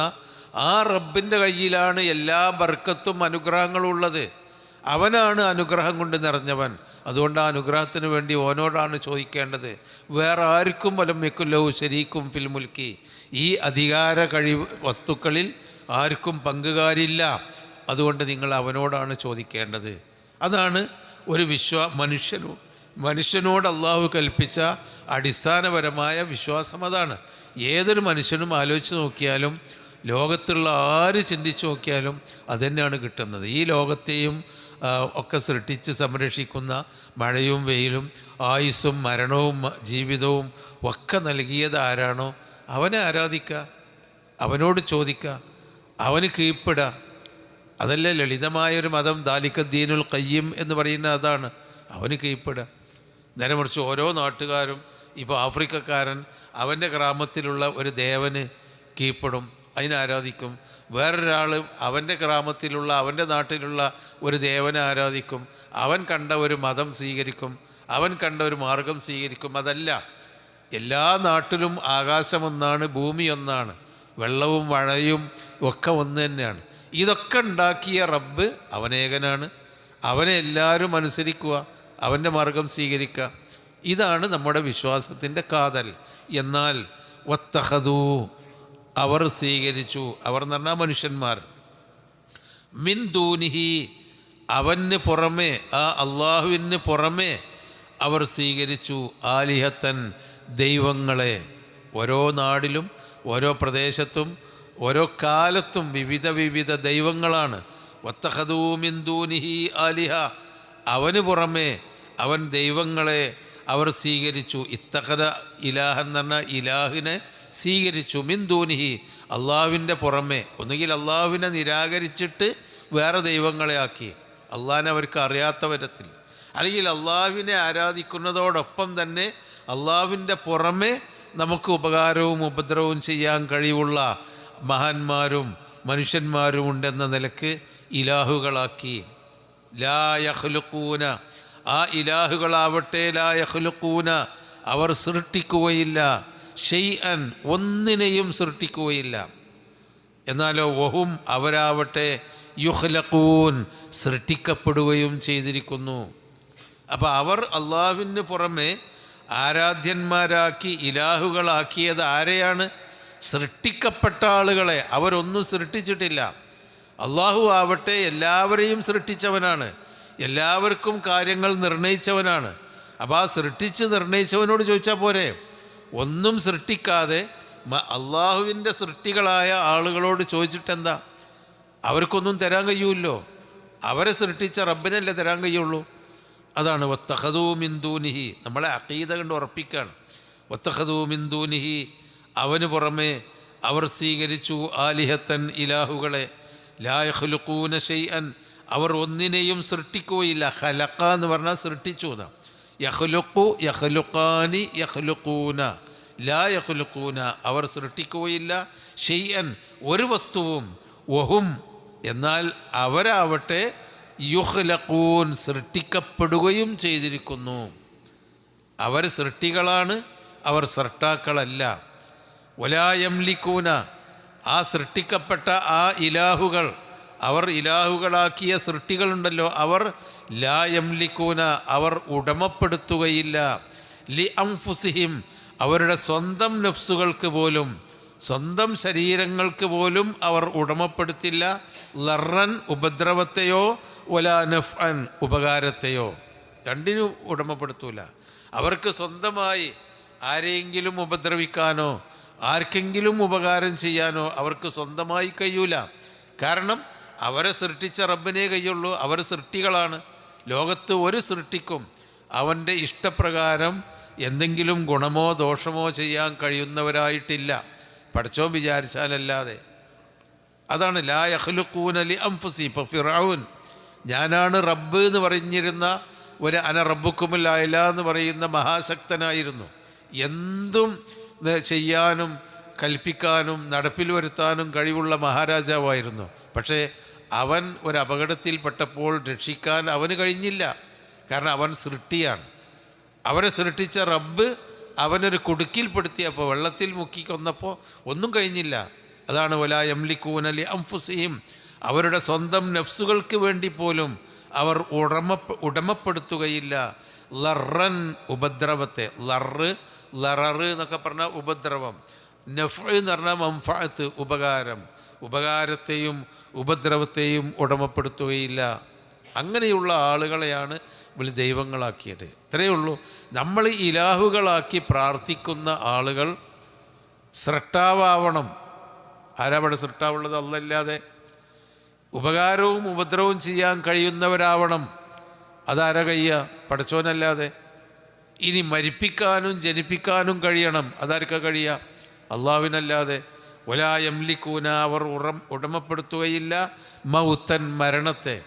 ആ റബ്ബിൻ്റെ കയ്യിലാണ് എല്ലാ ബർക്കത്തും അനുഗ്രഹങ്ങളും ഉള്ളത്. അവനാണ് അനുഗ്രഹം കൊണ്ട് നിറഞ്ഞവൻ. അതുകൊണ്ട് ആ അനുഗ്രഹത്തിന് വേണ്ടി ഓനോടാണ് ചോദിക്കേണ്ടത്. വേറെ ആർക്കും വലം യകുല്ലഹു ശരീക്കും ഫിൽ മുൽക്കി, ഈ അധികാര കഴിവ് വസ്തുക്കളിൽ ആർക്കും പങ്കുകാരില്ല. അതുകൊണ്ട് നിങ്ങൾ അവനോടാണ് ചോദിക്കേണ്ടത്. അതാണ് ഒരു മനുഷ്യനോട് അള്ളാഹു കൽപ്പിച്ച അടിസ്ഥാനപരമായ വിശ്വാസം. അതാണ് ഏതൊരു മനുഷ്യനും ആലോചിച്ച് നോക്കിയാലും, ലോകത്തുള്ള ആര് ചിന്തിച്ച് നോക്കിയാലും അതുതന്നെയാണ് കിട്ടുന്നത്. ഈ ലോകത്തെയും ഒക്കെ സൃഷ്ടിച്ച് സംരക്ഷിക്കുന്ന, മഴയും വെയിലും ആയുസ്സും മരണവും ജീവിതവും ഒക്കെ നൽകിയത് ആരാണോ അവനെ ആരാധിക്കുക, അവനോട് ചോദിക്കുക, അവന് കീഴ്പ്പെടുക. അതല്ലേ ലളിതമായൊരു മതം. ദാലിക ദീനുൽ ഖയ്യിം എന്ന് പറയുന്ന അതാണ്. അവന് കീഴ്പ്പെടുക. നേരെ മറിച്ച് ഓരോ നാട്ടുകാരും, ഇപ്പോൾ ആഫ്രിക്കക്കാരൻ അവൻ്റെ ഗ്രാമത്തിലുള്ള ഒരു ദേവന് കീഴ്പ്പെടും, അതിനെ ആരാധിക്കും. വേറൊരാൾ അവൻ്റെ ഗ്രാമത്തിലുള്ള അവൻ്റെ നാട്ടിലുള്ള ഒരു ദേവനെ ആരാധിക്കും. അവൻ കണ്ട ഒരു മതം സ്വീകരിക്കും, അവൻ കണ്ട ഒരു മാർഗം സ്വീകരിക്കും. അതല്ല, എല്ലാ നാട്ടിലും ആകാശം ഒന്നാണ്, ഭൂമി ഒന്നാണ്, വെള്ളവും മഴയും ഒക്കെ ഒന്ന് തന്നെയാണ്. ഇതൊക്കെ ഉണ്ടാക്കിയ റബ്ബ് അവനേകനാണ്. അവനെ എല്ലാവരും അനുസരിക്കുക, അവൻ്റെ മാർഗം സ്വീകരിക്കുക. ഇതാണ് നമ്മുടെ വിശ്വാസത്തിൻ്റെ കാതൽ. എന്നാൽ വത്തഖദൂ, അവർ സ്വീകരിച്ചു, അവർ എന്ന് പറഞ്ഞാൽ മനുഷ്യന്മാർ, മിൻ ദൂനിഹി, അവന് പുറമേ, ആ അള്ളാഹുവിന് പുറമേ അവർ സ്വീകരിച്ചു ആലിഹത്തൻ, ദൈവങ്ങളെ. ഓരോ നാടിലും ഓരോ പ്രദേശത്തും ഓരോ കാലത്തും വിവിധ ദൈവങ്ങളാണ്. വത്തഖദൂ മിൻ ദൂനിഹി ആലിഹ, അവന് പുറമേ അവൻ ദൈവങ്ങളെ അവർ സ്വീകരിച്ചു. ഇത്തഖദ ഇലാഹൻ എന്ന് പറഞ്ഞാൽ ഇലാഹിനെ സ്വീകരിച്ചു. മിൻ ദൂനിഹി, അള്ളാഹുവിൻ്റെ പുറമേ. ഒന്നുകിൽ അള്ളാഹുവിനെ നിരാകരിച്ചിട്ട് വേറെ ദൈവങ്ങളെ ആക്കി, അള്ളാഹിനെ അവർക്ക് അറിയാത്ത വിധത്തിൽ, അല്ലെങ്കിൽ അള്ളാഹുവിനെ ആരാധിക്കുന്നതോടൊപ്പം തന്നെ അള്ളാഹുവിൻ്റെ പുറമേ നമുക്ക് ഉപകാരവും ഉപദ്രവവും ചെയ്യാൻ കഴിവുള്ള മഹാന്മാരും മനുഷ്യന്മാരും ഉണ്ടെന്ന നിലക്ക് ഇലാഹുകളാക്കി. ലാ യഖ്ലുഖൂന, ആ ഇലാഹുകളാവട്ടെ ലാ യഖ്ലുഖൂന, അവർ സൃഷ്ടിക്കുകയില്ല, ഷൈഅൻ, ഒന്നിനെയും സൃഷ്ടിക്കുകയില്ല. എന്നാലോ വഹും, അവരാവട്ടെ യുഖ്ലഖൂൻ സൃഷ്ടിക്കപ്പെടുകയും ചെയ്തിരിക്കുന്നു. അപ്പോൾ അവർ അള്ളാഹുവിന് പുറമെ ആരാധ്യന്മാരാക്കി ഇലാഹുകളാക്കിയത് ആരെയാണ്? സൃഷ്ടിക്കപ്പെട്ട ആളുകളെ. അവരൊന്നും സൃഷ്ടിച്ചിട്ടില്ല. അള്ളാഹു ആവട്ടെ എല്ലാവരെയും സൃഷ്ടിച്ചവനാണ്, എല്ലാവർക്കും കാര്യങ്ങൾ നിർണയിച്ചവനാണ്. അപ്പോൾ ആ സൃഷ്ടിച്ച് നിർണയിച്ചവനോട് ചോദിച്ചാൽ പോരെ? ഒന്നും സൃഷ്ടിക്കാതെ അള്ളാഹുവിൻ്റെ സൃഷ്ടികളായ ആളുകളോട് ചോദിച്ചിട്ടെന്താ? അവർക്കൊന്നും തരാൻ കഴിയുമല്ലോ. അവരെ സൃഷ്ടിച്ച റബ്ബിനല്ലേ തരാൻ കഴിയുള്ളൂ. അതാണ് വത്തഖദൂ മിൻ ദൂനിഹി, നമ്മളെ അഖീദ കൊണ്ട് ഉറപ്പിക്കുകയാണ്. വത്തഖദൂ മിൻ ദൂനിഹി, അവന് പുറമെ അവർ സ്വീകരിച്ചു ആലിഹത്തൻ ഇലാഹുകളെ. ലാ യഖ്ലുഖൂന ഷൈഅൻ, അവർ ഒന്നിനെയും സൃഷ്ടിക്കുകയില്ല. ഖലഖ എന്ന് പറഞ്ഞാൽ സൃഷ്ടിച്ചു എന്നാണ്. യഖ്ലുഖു യഖ്ലുഖാനി യഖ്ലുഖൂന, ലാ യഖ്ലുഖൂന അവർ സൃഷ്ടിക്കുകയില്ല. ഷൈഅൻ ഒരു വസ്തുവും. വഹും എന്നാൽ അവരാവട്ടെ യുഖ്ലഖൂൻ സൃഷ്ടിക്കപ്പെടുകയും ചെയ്തിരിക്കുന്നു. അവർ സൃഷ്ടികളാണ്, അവർ സൃഷ്ടാക്കളല്ല. വലാ യംലികൂന, ആ സൃഷ്ടിക്കപ്പെട്ട ആ ഇലാഹുകൾ, അവർ ഇലാഹുകളാക്കിയ സൃഷ്ടികളുണ്ടല്ലോ, അവർ ലാ യംലികൂന അവർ ഉടമപ്പെടുത്തുകയില്ല. ലി അൻഫുസിഹിം അവരുടെ സ്വന്തം നഫ്സുകൾക്ക് പോലും, സ്വന്തം ശരീരങ്ങൾക്ക് പോലും അവർ ഉടമപ്പെടുത്തില്ല. ലറൻ ഉപദ്രവത്തെയോ വലാ നഫ്അൻ ഉപകാരത്തെയോ, രണ്ടിനും ഉടമപ്പെടുത്തൂല. അവർക്ക് സ്വന്തമായി ആരെയെങ്കിലും ഉപദ്രവിക്കാനോ ആർക്കെങ്കിലും ഉപകാരം ചെയ്യാനോ അവർക്ക് സ്വന്തമായി കഴിയൂല. കാരണം അവരെ സൃഷ്ടിച്ച റബ്ബിനേ കഴിയുള്ളൂ. അവർ സൃഷ്ടികളാണ്. ലോകത്ത് ഒരു സൃഷ്ടിക്കും അവൻ്റെ ഇഷ്ടപ്രകാരം എന്തെങ്കിലും ഗുണമോ ദോഷമോ ചെയ്യാൻ കഴിയുന്നവരായിട്ടില്ല, പടച്ചോൻ വിചാരിച്ചാലല്ലാതെ. അതാണ് ലാ യഖ്ലുഖൂന ലി അൻഫുസി. ഇപ്പോൾ ഫിർഔൻ ഞാനാണ് റബ്ബ് എന്ന് പറഞ്ഞിരുന്ന ഒരു അന റബ്ബുക്കുമുൽ അഅ്ല എന്ന് പറയുന്ന മഹാശക്തനായിരുന്നു. എന്തും ചെയ്യാനും കൽപ്പിക്കാനും നടപ്പിൽ വരുത്താനും കഴിവുള്ള മഹാരാജാവായിരുന്നു. പക്ഷേ അവൻ ഒരു അപകടത്തിൽപ്പെട്ടപ്പോൾ രക്ഷിക്കാൻ അവന് കഴിഞ്ഞില്ല. കാരണം അവൻ സൃഷ്ടിയാണ്. അവരെ സൃഷ്ടിച്ച റബ്ബ് അവനൊരു കുടുക്കിൽപ്പെടുത്തിയപ്പോൾ, വെള്ളത്തിൽ മുക്കി കൊന്നപ്പോൾ ഒന്നും കഴിഞ്ഞില്ല. അതാണ് വലാ യംലികൂന ലി അൻഫുസിഹിം, അവരുടെ സ്വന്തം നഫ്സുകൾക്ക് വേണ്ടി പോലും അവർ ഉടമപ്പെടുത്തുകയില്ല. ലറൻ ഉപദ്രവത്തെ, ലററ് എന്നൊക്കെ പറഞ്ഞാൽ ഉപദ്രവം, നഫ് എന്ന് പറഞ്ഞാൽ മൻഫഅത്ത് ഉപകാരം, ഉപകാരത്തെയും ഉപദ്രവത്തെയും ഉടമപ്പെടുത്തുകയില്ല. അങ്ങനെയുള്ള ആളുകളെയാണ് വിളി ദൈവങ്ങളാക്കിയത്. ഇത്രയേ ഉള്ളൂ. നമ്മൾ ഇലാഹുകളാക്കി പ്രാർത്ഥിക്കുന്ന ആളുകൾ സൃഷ്ടാവണം. ആരാവിടെ സൃഷ്ടാവുള്ളത്? അല്ലാതെ. ഉപകാരവും ഉപദ്രവവും ചെയ്യാൻ കഴിയുന്നവരാവണം. അതാരാ കഴിയുക? പടച്ചോനല്ലാതെ. ഇനി മരിപ്പിക്കാനും ജനിപ്പിക്കാനും കഴിയണം. അതാർക്കാ കഴിയുക? അള്ളാഹുവിനല്ലാതെ. വലാ യംലികൂന അവർ ഉടമപ്പെടുത്തുകയില്ല മൗത്തൻ മരണത്തെ.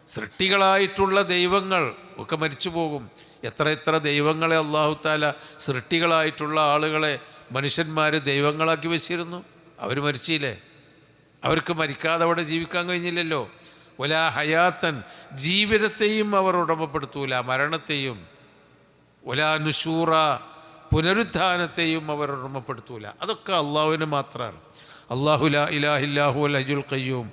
സൃഷ്ടികളായിട്ടുള്ള ദൈവങ്ങൾ ഒക്കെ മരിച്ചു പോകും. എത്ര എത്ര ദൈവങ്ങളെ അല്ലാഹു തആല സൃഷ്ടികളായിട്ടുള്ള ആളുകളെ മനുഷ്യന്മാർ ദൈവങ്ങളാക്കി വെച്ചിരുന്നു. അവർ മരിച്ചില്ലേ? അവർക്ക് മരിക്കാതെ അവിടെ ജീവിക്കാൻ കഴിഞ്ഞില്ലല്ലോ. വലാ ഹയാത്തൻ ജീവിതത്തെയും അവർ ഉടമപ്പെടുത്തൂല, മരണത്തെയും. വലാ നുശൂറ പുനരുത്ഥാനത്തെയും അവർ ഉടമപ്പെടുത്തൂല. അതൊക്കെ അള്ളാഹുവിന് മാത്രമാണ്. അല്ലാഹു ലാ ഇലാഹ ഇല്ലാ ഹുവൽ ഹയ്യുൽ ഖയ്യൂം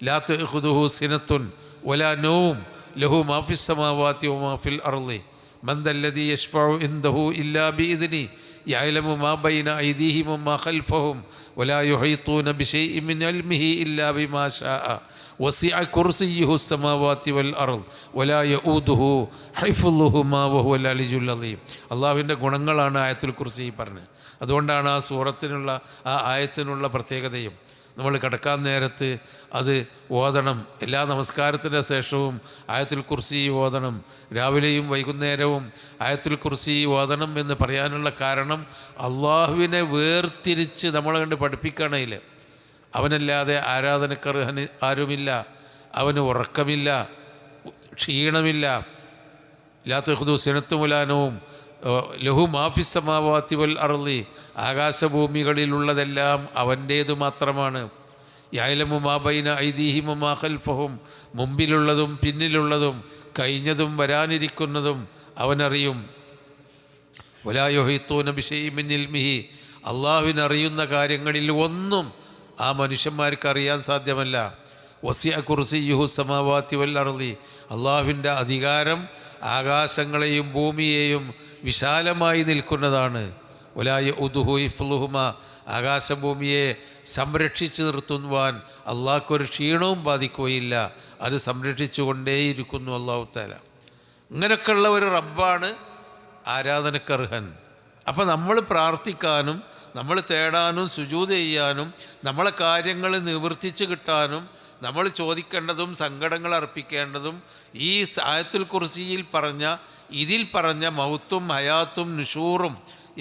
ലാ തഅഖുദുഹു സിനത്തുൻ വലാ നൗം ലഹു മാ ഫിസ് സമാവാതി വമാ ഫിൽ അർളി മൻ ദല്ലദീ യശ്ഫഉ ഇൻദഹു ഇല്ലാ ബിഇദ്നി യഅലമു മാ ബൈന ഐദീഹിം വമാ ഖൽഫഹും വലാ യുഹീതൂന ബിശൈഇൻ മിൻ ഇൽമിഹി ഇല്ലാ ബിമാ ശാഅ വസിഅ കുർസിയ്യുഹു സമാവാതി വൽ അർള് വലാ യഊദുഹു ഹിഫ്ളുഹുമാ വഹുവൽ അലിയ്യുൽ അളീം. അള്ളാഹുവിൻ്റെ ഗുണങ്ങളാണ് ആയത്തുൽ കുർസി പറഞ്ഞത്. അതുകൊണ്ടാണ് ആ സൂറത്തിനുള്ള ആ ആയത്തിനുള്ള പ്രത്യേകതയും. നമ്മൾ കിടക്കാൻ നേരത്ത് അത് ഓതണം. എല്ലാ നമസ്കാരത്തിൻ്റെ ശേഷവും ആയത്തുൽ കുർസി ഓതണം. രാവിലെയും വൈകുന്നേരവും ആയത്തുൽ കുർസി ഓതണം എന്ന് പറയാനുള്ള കാരണം അള്ളാഹുവിനെ വേർതിരിച്ച് നമ്മളെ കണ്ട് പഠിപ്പിക്കണേൽ. അവനല്ലാതെ ആരാധനക്കർഹന് ആരുമില്ല. അവന് ഉറക്കമില്ല, ക്ഷീണമില്ല. ലാ തഖുദു സിനത്തും വലാ നൗം ലഹു മാ ഫിസ് സമാവാതി വൽ അർളി ആകാശഭൂമികളിലുള്ളതെല്ലാം അവൻ്റേതു മാത്രമാണ്. യഅലമു മാ ബൈന ഐദീഹിം വമാ ഖൽഫഹും മുമ്പിലുള്ളതും പിന്നിലുള്ളതും കഴിഞ്ഞതും വരാനിരിക്കുന്നതും അവനറിയും. വലാ യുഹീതൂന ബിശൈഇൻ മിൻ ഇൽമിഹി അള്ളാഹുവിനറിയുന്ന കാര്യങ്ങളിൽ ഒന്നും ആ മനുഷ്യന്മാർക്ക് അറിയാൻ സാധ്യമല്ല. വസിഅ കുർസിയ്യുഹു സമാവാതി വൽ അർളി, അള്ളാഹുവിൻ്റെ അധികാരം ആകാശങ്ങളെയും ഭൂമിയെയും വിശാലമായി നിൽക്കുന്നതാണ്. വലാ യഉദുഹു ഹിഫ്ളുഹുമാ, ആകാശഭൂമിയെ സംരക്ഷിച്ചു നിർത്തുവാൻ അള്ളാഹ്ക്കൊരു ക്ഷീണവും ബാധിക്കുകയില്ല, അത് സംരക്ഷിച്ചു കൊണ്ടേയിരിക്കുന്നു അല്ലാഹു തആല. ഇങ്ങനെയൊക്കെയുള്ള ഒരു റബ്ബാണ് ആരാധനക്കർഹൻ. അപ്പം നമ്മൾ പ്രാർത്ഥിക്കാനും നമ്മൾ തേടാനും സുജൂദ് ചെയ്യാനും നമ്മളെ കാര്യങ്ങൾ നിവർത്തിച്ച് കിട്ടാനും നമ്മൾ ചോദിക്കേണ്ടതും സങ്കടങ്ങൾ അർപ്പിക്കേണ്ടതും ഈ ആയത്തുൽ കുർസിയിൽ പറഞ്ഞ ഇതിൽ പറഞ്ഞ മൗത്തും ഹയാത്തും നുഷൂറും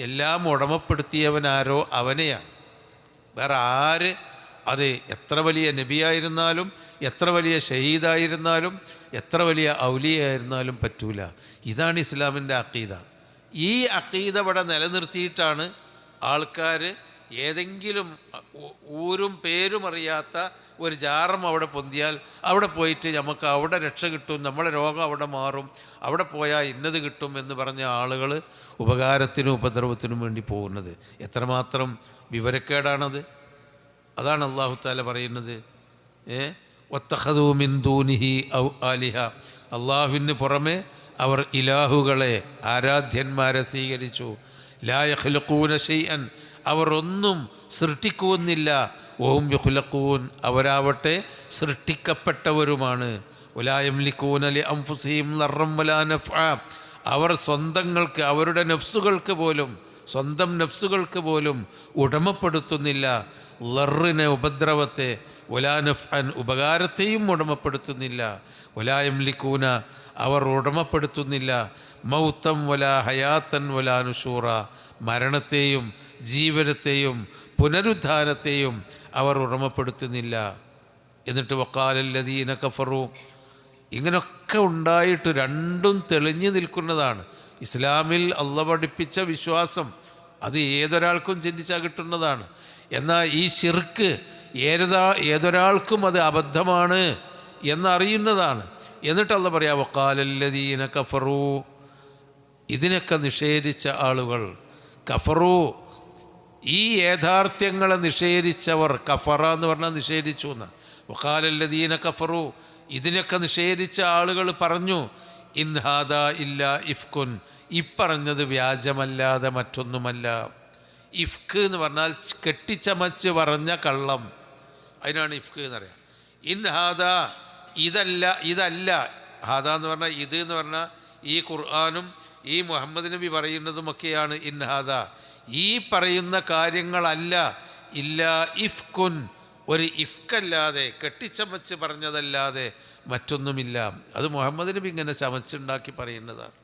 എല്ലാം ഉടമപ്പെടുത്തിയവനാരോ അവനെയാണ്. വേറെ ആര്, അത് എത്ര വലിയ നബിയായിരുന്നാലും എത്ര വലിയ ഷഹീദായിരുന്നാലും എത്ര വലിയ ഔലിയായിരുന്നാലും പറ്റൂല. ഇതാണ് ഇസ്ലാമിൻ്റെ അഖീദ. ഈ അഖീദ ഇവിടെ നിലനിർത്തിയിട്ടാണ് ആൾക്കാർ ഏതെങ്കിലും ഊരും പേരും അറിയാത്ത ഒരു ജാറം അവിടെ പൊന്തിയാൽ അവിടെ പോയിട്ട് നമുക്ക് അവിടെ രക്ഷ കിട്ടും, നമ്മളെ രോഗം അവിടെ മാറും, അവിടെ പോയാൽ ഇന്നത് കിട്ടും എന്ന് പറഞ്ഞ ആളുകൾ ഉപകാരത്തിനും ഉപദ്രവത്തിനും വേണ്ടി പോകുന്നത്. എത്രമാത്രം വിവരക്കേടാണത്. അതാണ് അല്ലാഹു തആല പറയുന്നത്, വത്തഖദൂ മിൻ ദൂനിഹി ഔ ആലിഹ, അള്ളാഹുവിന് പുറമെ അവർ ഇലാഹുകളെ ആരാധ്യന്മാരെ സ്വീകരിച്ചു. ലാ യഖ്ലുഖൂന ഷൈഅൻ, അവർ ഒന്നും സൃഷ്ടിക്കുന്നില്ല. വഹും യഖ്ലുഖൂൻ, അവരാവട്ടെ സൃഷ്ടിക്കപ്പെട്ടവരുമാണ്. വലാ യംലികൂന ലി അൻഫുസിഹിം ദർറൻ വലാ നഫ്അ, അവർ സ്വന്തങ്ങൾക്ക് അവരുടെ നഫ്സുകൾക്ക് പോലും സ്വന്തം നഫ്സുകൾക്ക് പോലും ഉടമപ്പെടുത്തുന്നില്ല. ലറിനെ ഉപദ്രവത്തെ, വലാ നഫ്അൻ ഉപകാരത്തെയും ഉടമപ്പെടുത്തുന്നില്ല. വലാ യംലികൂന അവർ ഉടമപ്പെടുത്തുന്നില്ല. മൗത്തൻ വലാ ഹയാത്തൻ വലാ നുഷൂറ, മരണത്തെയും ജീവനത്തെയും പുനരുദ്ധാനത്തെയും അവർ ഉടമപ്പെടുത്തുന്നില്ല. എന്നിട്ട് വഖാലല്ലദീന കഫറു, ഇങ്ങനൊക്കെ ഉണ്ടായിട്ട് രണ്ടും തെളിഞ്ഞു നിൽക്കുന്നതാണ്. ഇസ്ലാമിൽ അള്ളാഹ് പഠിപ്പിച്ച വിശ്വാസം അത് ഏതൊരാൾക്കും ചിന്തിച്ചാൽ കിട്ടുന്നതാണ്. എന്നാൽ ഈ ശിർക്ക് ഏതൊരാൾക്കും അത് അബദ്ധമാണ് എന്നറിയുന്നതാണ്. എന്നിട്ട് അള്ളാഹ് പറയാ വഖാലല്ലദീന കഫറു, ഇതിനൊക്കെ നിഷേധിച്ച ആളുകൾ, കഫറു ഈ യാഥാർത്ഥ്യങ്ങളെ നിഷേധിച്ചവർ, കഫറ എന്ന് പറഞ്ഞാൽ നിഷേധിച്ചു എന്ന്. വഖാലല്ലദീന കഫറു, ഇതിനൊക്കെ നിഷേധിച്ച ആളുകൾ പറഞ്ഞു, ഇൻ ഹാദാ ഇല്ലാ ഇഫ്കുൻ, ഇപ്പറഞ്ഞത് വ്യാജമല്ലാതെ മറ്റൊന്നുമല്ല. ഇഫ്ക് എന്ന് പറഞ്ഞാൽ കെട്ടിച്ചമച്ച് പറഞ്ഞ കള്ളം, അതിനാണ് ഇഫ്ക് എന്ന് പറയാം. ഇൻ ഹാദാ, ഇതല്ല ഹാദാ എന്ന് പറഞ്ഞാൽ ഇത് എന്ന് പറഞ്ഞാൽ ഈ ഖുർആനും ഈ മുഹമ്മദ് നബി പറയുന്നതുമൊക്കെയാണ് ഇൻ ഹാദാ, ഈ പറയുന്ന കാര്യങ്ങളല്ല. ഇല്ലാ ഇഫ്കുൻ, ഒരു ഇഫ്കല്ലാതെ കെട്ടിച്ചമച്ച് പറഞ്ഞതല്ലാതെ മറ്റൊന്നുമില്ല. അത് മുഹമ്മദ് നബി ഇങ്ങനെ ചമച്ചുണ്ടാക്കി പറയുന്നതാണ്.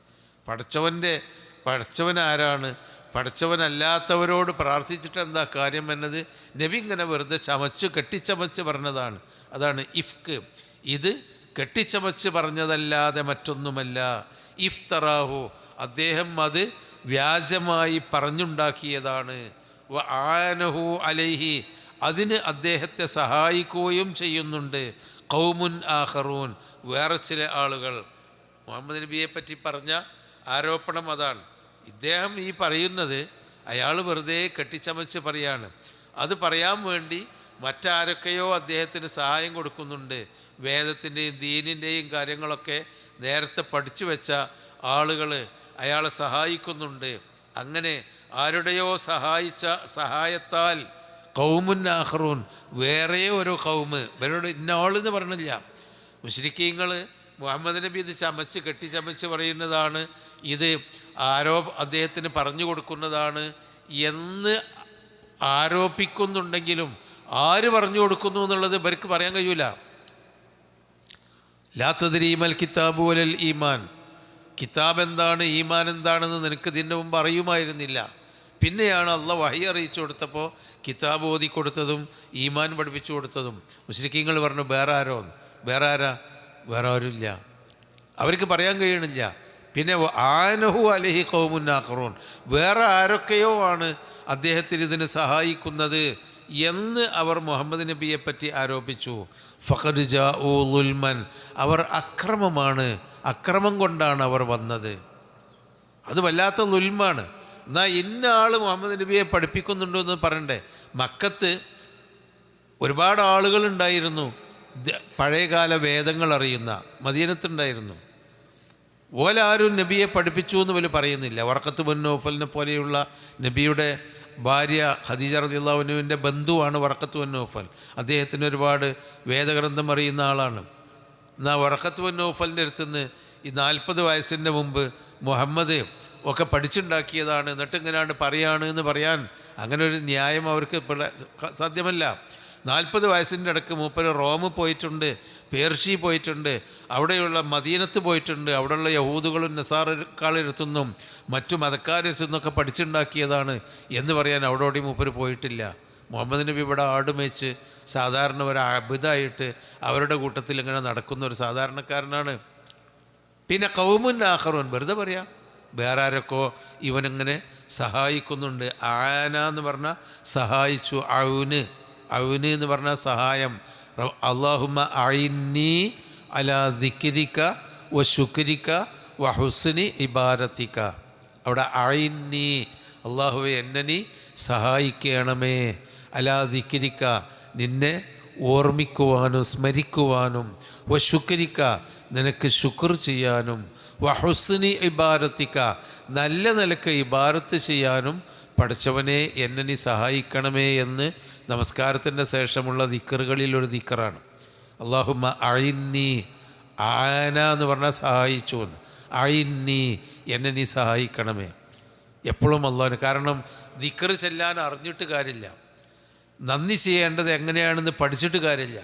പടച്ചവൻ ആരാണ്? പടച്ചവനല്ലാത്തവരോട് പ്രാർത്ഥിച്ചിട്ട് എന്താ കാര്യം എന്നത് നബി ഇങ്ങനെ വെറുതെ കെട്ടിച്ചമച്ച് പറഞ്ഞതാണ്. അതാണ് ഇഫ്ക്. ഇത് കെട്ടിച്ചമച്ച് പറഞ്ഞതല്ലാതെ മറ്റൊന്നുമല്ല. ഇഫ്തറാഹു, അദ്ദേഹം അത് വ്യാജമായി പറഞ്ഞുണ്ടാക്കിയതാണ്. വ ആനഹു അലൈഹി, അതിന് അദ്ദേഹത്തെ സഹായിക്കുകയും ചെയ്യുന്നുണ്ട്. ഖൗമുൻ ആഖറൂൻ, വേറെ ചില ആളുകൾ. മുഹമ്മദ് നബിയെ പറ്റി പറഞ്ഞ ആരോപണം അതാണ്. ഇദ്ദേഹം ഈ പറയുന്നത് അയാൾ വെറുതെ കെട്ടിച്ചമച്ച് പറയാണ്. അത് പറയാൻ വേണ്ടി മറ്റാരൊക്കെയോ അദ്ദേഹത്തിന് സഹായം കൊടുക്കുന്നുണ്ട്. വേദത്തിൻ്റെയും ദീനിൻ്റെയും കാര്യങ്ങളൊക്കെ നേരത്തെ പഠിച്ചു വെച്ച ആളുകൾ അയാളെ സഹായിക്കുന്നുണ്ട്. അങ്ങനെ ആരുടെയോ സഹായത്താൽ ഖൗമുൻ ആഖറൂൻ, വേറെ ഒരു ഖൗമ്, ഇവരോട് ഇന്ന ആളെന്ന് പറഞ്ഞില്ല. മുശ്രിക്കീങ്ങൾ മുഹമ്മദ് നബി ഇത് കെട്ടിച്ചമച്ച് പറയുന്നതാണ്, ഇത് അദ്ദേഹത്തിന് പറഞ്ഞു കൊടുക്കുന്നതാണ് എന്ന് ആരോപിക്കുന്നുണ്ടെങ്കിലും ആര് പറഞ്ഞു കൊടുക്കുന്നു എന്നുള്ളത് ഇവർക്ക് പറയാൻ കഴിയൂല. ലാ തദ്രീമൽ കിതാബു വലൽ ഈമാൻ, കിതാബ് എന്താണ് ഈമാൻ എന്താണെന്ന് നിനക്ക് ഇതിൻ്റെ മുമ്പ് അറിയുമായിരുന്നില്ല. പിന്നെയാണ് അള്ളാഹ് വഹി അറിയിച്ചു കൊടുത്തപ്പോൾ കിതാബ് ഓതി കൊടുത്തതും ഈമാൻ പഠിപ്പിച്ചു കൊടുത്തതും. മുശ്രിക്കീങ്ങൾ പറഞ്ഞു വേറെ ആരുമില്ല, അവർക്ക് പറയാൻ കഴിയണില്ല. പിന്നെ ആനഹു അലൈഹി ഖൗമുൻ ആഖറൂൻ, വേറെ ആരൊക്കെയോ ആണ് അദ്ദേഹത്തിന് ഇതിന് സഹായിക്കുന്നത് എന്ന് അവർ മുഹമ്മദ് നബിയെ പറ്റി ആരോപിച്ചു. ഫഖദ് ജാഊ ളുൽമൻ, അവർ അക്രമം കൊണ്ടാണ് അവർ വന്നത്. അത് വല്ലാത്ത ളുൽമാണ്. എന്നാൽ ഇന്ന ആൾ മുഹമ്മദ് നബിയെ പഠിപ്പിക്കുന്നുണ്ടോ എന്ന് പറയണ്ടേ. മക്കത്ത് ഒരുപാട് ആളുകളുണ്ടായിരുന്നു. പഴയകാല വേദങ്ങൾ അറിയുന്ന മദീനത്തുണ്ടായിരുന്നു. ഓലാരും നബിയെ പഠിപ്പിച്ചു എന്ന് പോലും പറയുന്നില്ല. വറഖത്ത് ബിൻ നൗഫലിനെ പോലെയുള്ള നബിയുടെ ഭാര്യ ഖദീജ റളിയല്ലാഹു അൻഹയുടെ ബന്ധുവാണ് വറഖത്ത് ബിൻ നൗഫൽ. അദ്ദേഹത്തിന് ഒരുപാട് വേദഗ്രന്ഥം അറിയുന്ന ആളാണ്. എന്നാൽ വറഖത്ത് ബിൻ നൗഫലിൻ്റെ അടുത്തുനിന്ന് ഈ 40 വയസ്സിൻ്റെ മുമ്പ് മുഹമ്മദ് ഒക്കെ പഠിച്ചുണ്ടാക്കിയതാണ്, എന്നിട്ട് ഇങ്ങനെയാണ് പറയാണ് എന്ന് പറയാൻ അങ്ങനെ ഒരു ന്യായം അവർക്ക് സാധ്യമല്ല. 40 വയസ്സിൻ്റെ ഇടയ്ക്ക് മൂപ്പര് റോം പോയിട്ടുണ്ട്, പേർഷ്യ പോയിട്ടുണ്ട്, അവിടെയുള്ള മദീനത്ത് പോയിട്ടുണ്ട്, അവിടെയുള്ള യഹൂദുകളും നസാറക്കാരെടുത്തുനിന്നും മറ്റു മതക്കാരെടുത്തുനിന്നൊക്കെ പഠിച്ചുണ്ടാക്കിയതാണ് എന്ന് പറയാൻ അവിടോടെ മൂപ്പര് പോയിട്ടില്ല. മുഹമ്മദ് നബി ഇവിടെ ആടുമേച്ച് സാധാരണ ഒരു അബിദായിട്ട് അവരുടെ കൂട്ടത്തിൽ ഇങ്ങനെ നടക്കുന്ന ഒരു സാധാരണക്കാരനാണ്. പിന്നെ ഖൗമുൻ ആഖറൂൻ, വെറുതെ പറയാം, വേറെ ആരൊക്കെ ഇവനിങ്ങനെ സഹായിക്കുന്നുണ്ട്. ആന എന്ന് പറഞ്ഞാൽ സഹായിച്ചു, ഔന് എന്ന് പറഞ്ഞാൽ സഹായം. അല്ലാഹുമ്മ അഇന്നി അലാ ദിക്രിക വ ശുക്രിക വ ഹുസ്നി ഇബാദതിക. അവിടെ അഇന്നി, അല്ലാഹുവേ എന്നെ നീ സഹായിക്കണമേ, അലാ ദിക്രിക നിന്നെ ഓർമ്മിക്കുവാനും സ്മരിക്കുവാനും, വ ശുക്രിക നിനക്ക് ശുക്ർ ചെയ്യാനും, വ ഹുസ്നി ഇബാദതിക നല്ല നിലക്ക് ഇബാദത്ത് ചെയ്യാനും പഠിച്ചവനെ എന്നെ നീ സഹായിക്കണമേ എന്ന് നമസ്കാരത്തിൻ്റെ ശേഷമുള്ള ദിക്കറുകളിൽ ഒരു ദിക്കറാണ്. അല്ലാഹുമ്മ അഇന്നി, ആന എന്ന് പറഞ്ഞാൽ സഹായിച്ചു എന്ന്, അഇന്നി എന്നെ നീ സഹായിക്കണമേ എപ്പോഴും അല്ലാഹുവിന്. കാരണം ദിക്കർ ചെല്ലാൻ അറിഞ്ഞിട്ട് കാര്യമില്ല, നന്ദി ചെയ്യേണ്ടത് എങ്ങനെയാണെന്ന് പഠിച്ചിട്ട് കാര്യമില്ല.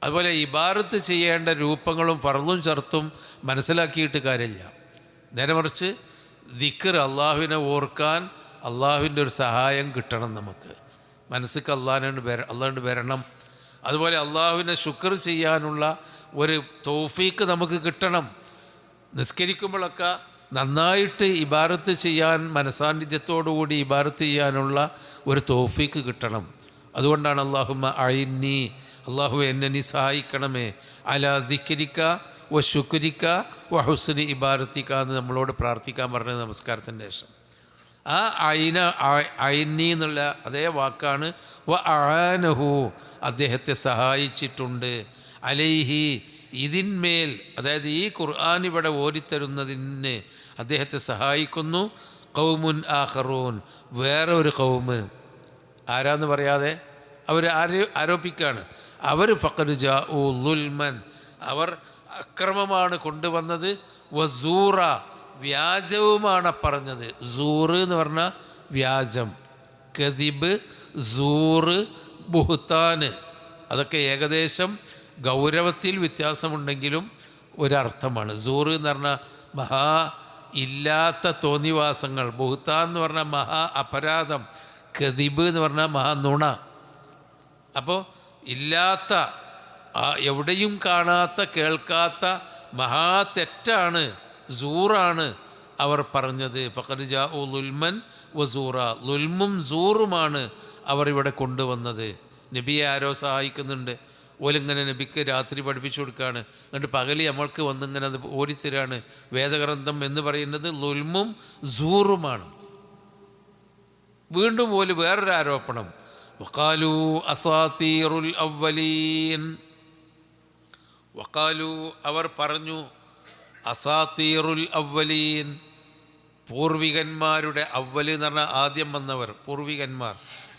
അതുപോലെ ഇബാദത്ത് ചെയ്യേണ്ട രൂപങ്ങളും ഫർളും ഷർത്തും മനസ്സിലാക്കിയിട്ട് കാര്യമില്ല. നേരെ മറിച്ച് ദിക്ർ, അള്ളാഹുവിനെ ഓർക്കാൻ അള്ളാഹുവിൻ്റെ ഒരു സഹായം കിട്ടണം, നമുക്ക് മനസ്സിക്ക് അള്ളാഹുവിൻ്റെ വരണം. അതുപോലെ അള്ളാഹുവിനെ ശുക്ർ ചെയ്യാനുള്ള ഒരു തൗഫീക്ക് നമുക്ക് കിട്ടണം. നിസ്കരിക്കുമ്പോഴൊക്കെ നന്നായിട്ട് ഇബാദത്ത് ചെയ്യാൻ, മനസാന്നിധ്യത്തോടുകൂടി ഇബാദത്ത് ചെയ്യാനുള്ള ഒരു തൗഫീക്ക് കിട്ടണം. അതുകൊണ്ടാണ് അല്ലാഹുമ്മ അഇന്നി, അല്ലാഹു എന്നെ നീ സഹായിക്കണമേ, അലാ ദിക്രിക വ ശുക്രിക വ ഹുസ്നി ഇബാദതിക എന്ന് നമ്മളോട് പ്രാർത്ഥിക്കാൻ പറഞ്ഞത് നമസ്കാരത്തിൻ്റെ ശേഷം. ആ അഇന്നി എന്നുള്ള അതേ വാക്കാണ് വ അആനഹു, അദ്ദേഹത്തെ സഹായിച്ചിട്ടുണ്ട്, അലൈഹി ഇതിന്മേൽ, അതായത് ഈ ഖുർആൻ ഇവിടെ ഓരിത്തരുന്നതിന് അദ്ദേഹത്തെ സഹായിക്കുന്നു. ഖൗമുൻ ആഖറൂൻ, വേറെ ഒരു ഖൗമ്, ആരാന്ന് പറയാതെ അവർ ആരോപിക്കുകയാണ്. അവർ ഫഖദ് ജാഊ ളുൽമൻ, അവർ അക്രമമാണ് കൊണ്ടുവന്നത്, വസൂറ വ്യാജവുമാണ് പറഞ്ഞത്. സൂറ് എന്ന് പറഞ്ഞാൽ വ്യാജം, കദിബ്, സൂറ്, ബുഹ്താന്, അതൊക്കെ ഏകദേശം ഗൗരവത്തിൽ വ്യത്യാസമുണ്ടെങ്കിലും ഒരർത്ഥമാണ്. സൂറ് എന്ന് പറഞ്ഞാൽ മഹാ ഇല്ലാത്ത തോന്നിവാസങ്ങൾ, ബുഹ്താൻ എന്ന് പറഞ്ഞാൽ മഹാ അപരാധം, കദിബ് എന്ന് പറഞ്ഞാൽ മഹാ നുണ. അപ്പോൾ ഇല്ലാത്ത, എവിടെയും കാണാത്ത കേൾക്കാത്ത മഹാ തെറ്റാണ്, സൂറാണ് അവർ പറഞ്ഞത്. ഫഖദ് ജാഊ ളുൽമൻ വസൂറ, ളുൽമും സൂറുമാണ് അവർ ഇവിടെ കൊണ്ടുവന്നത്. നബിയെ ആരോ സഹായിക്കുന്നുണ്ട്, ഓലിങ്ങനെ നബിക്ക് രാത്രി പഠിപ്പിച്ചു കൊടുക്കുകയാണ്, എന്നിട്ട് പകലി നമ്മൾക്ക് വന്നിങ്ങനെ അത് ഓടിത്തരാണ്. വേദഗ്രന്ഥം എന്ന് പറയുന്നത് ളുൽമും സൂറുമാണ്. വീണ്ടും ഓല് വേറൊരു ആരോപണം, വഖാലു അസാതീറുൽ അവ്വലീൻ, വഖാലു അവർ പറഞ്ഞു, അസാതീറുൽ അവ്വലീൻ പൂർവികന്മാരുടെ, അവ്വൽ എന്ന് പറഞ്ഞാൽ ആദ്യം വന്നവർ,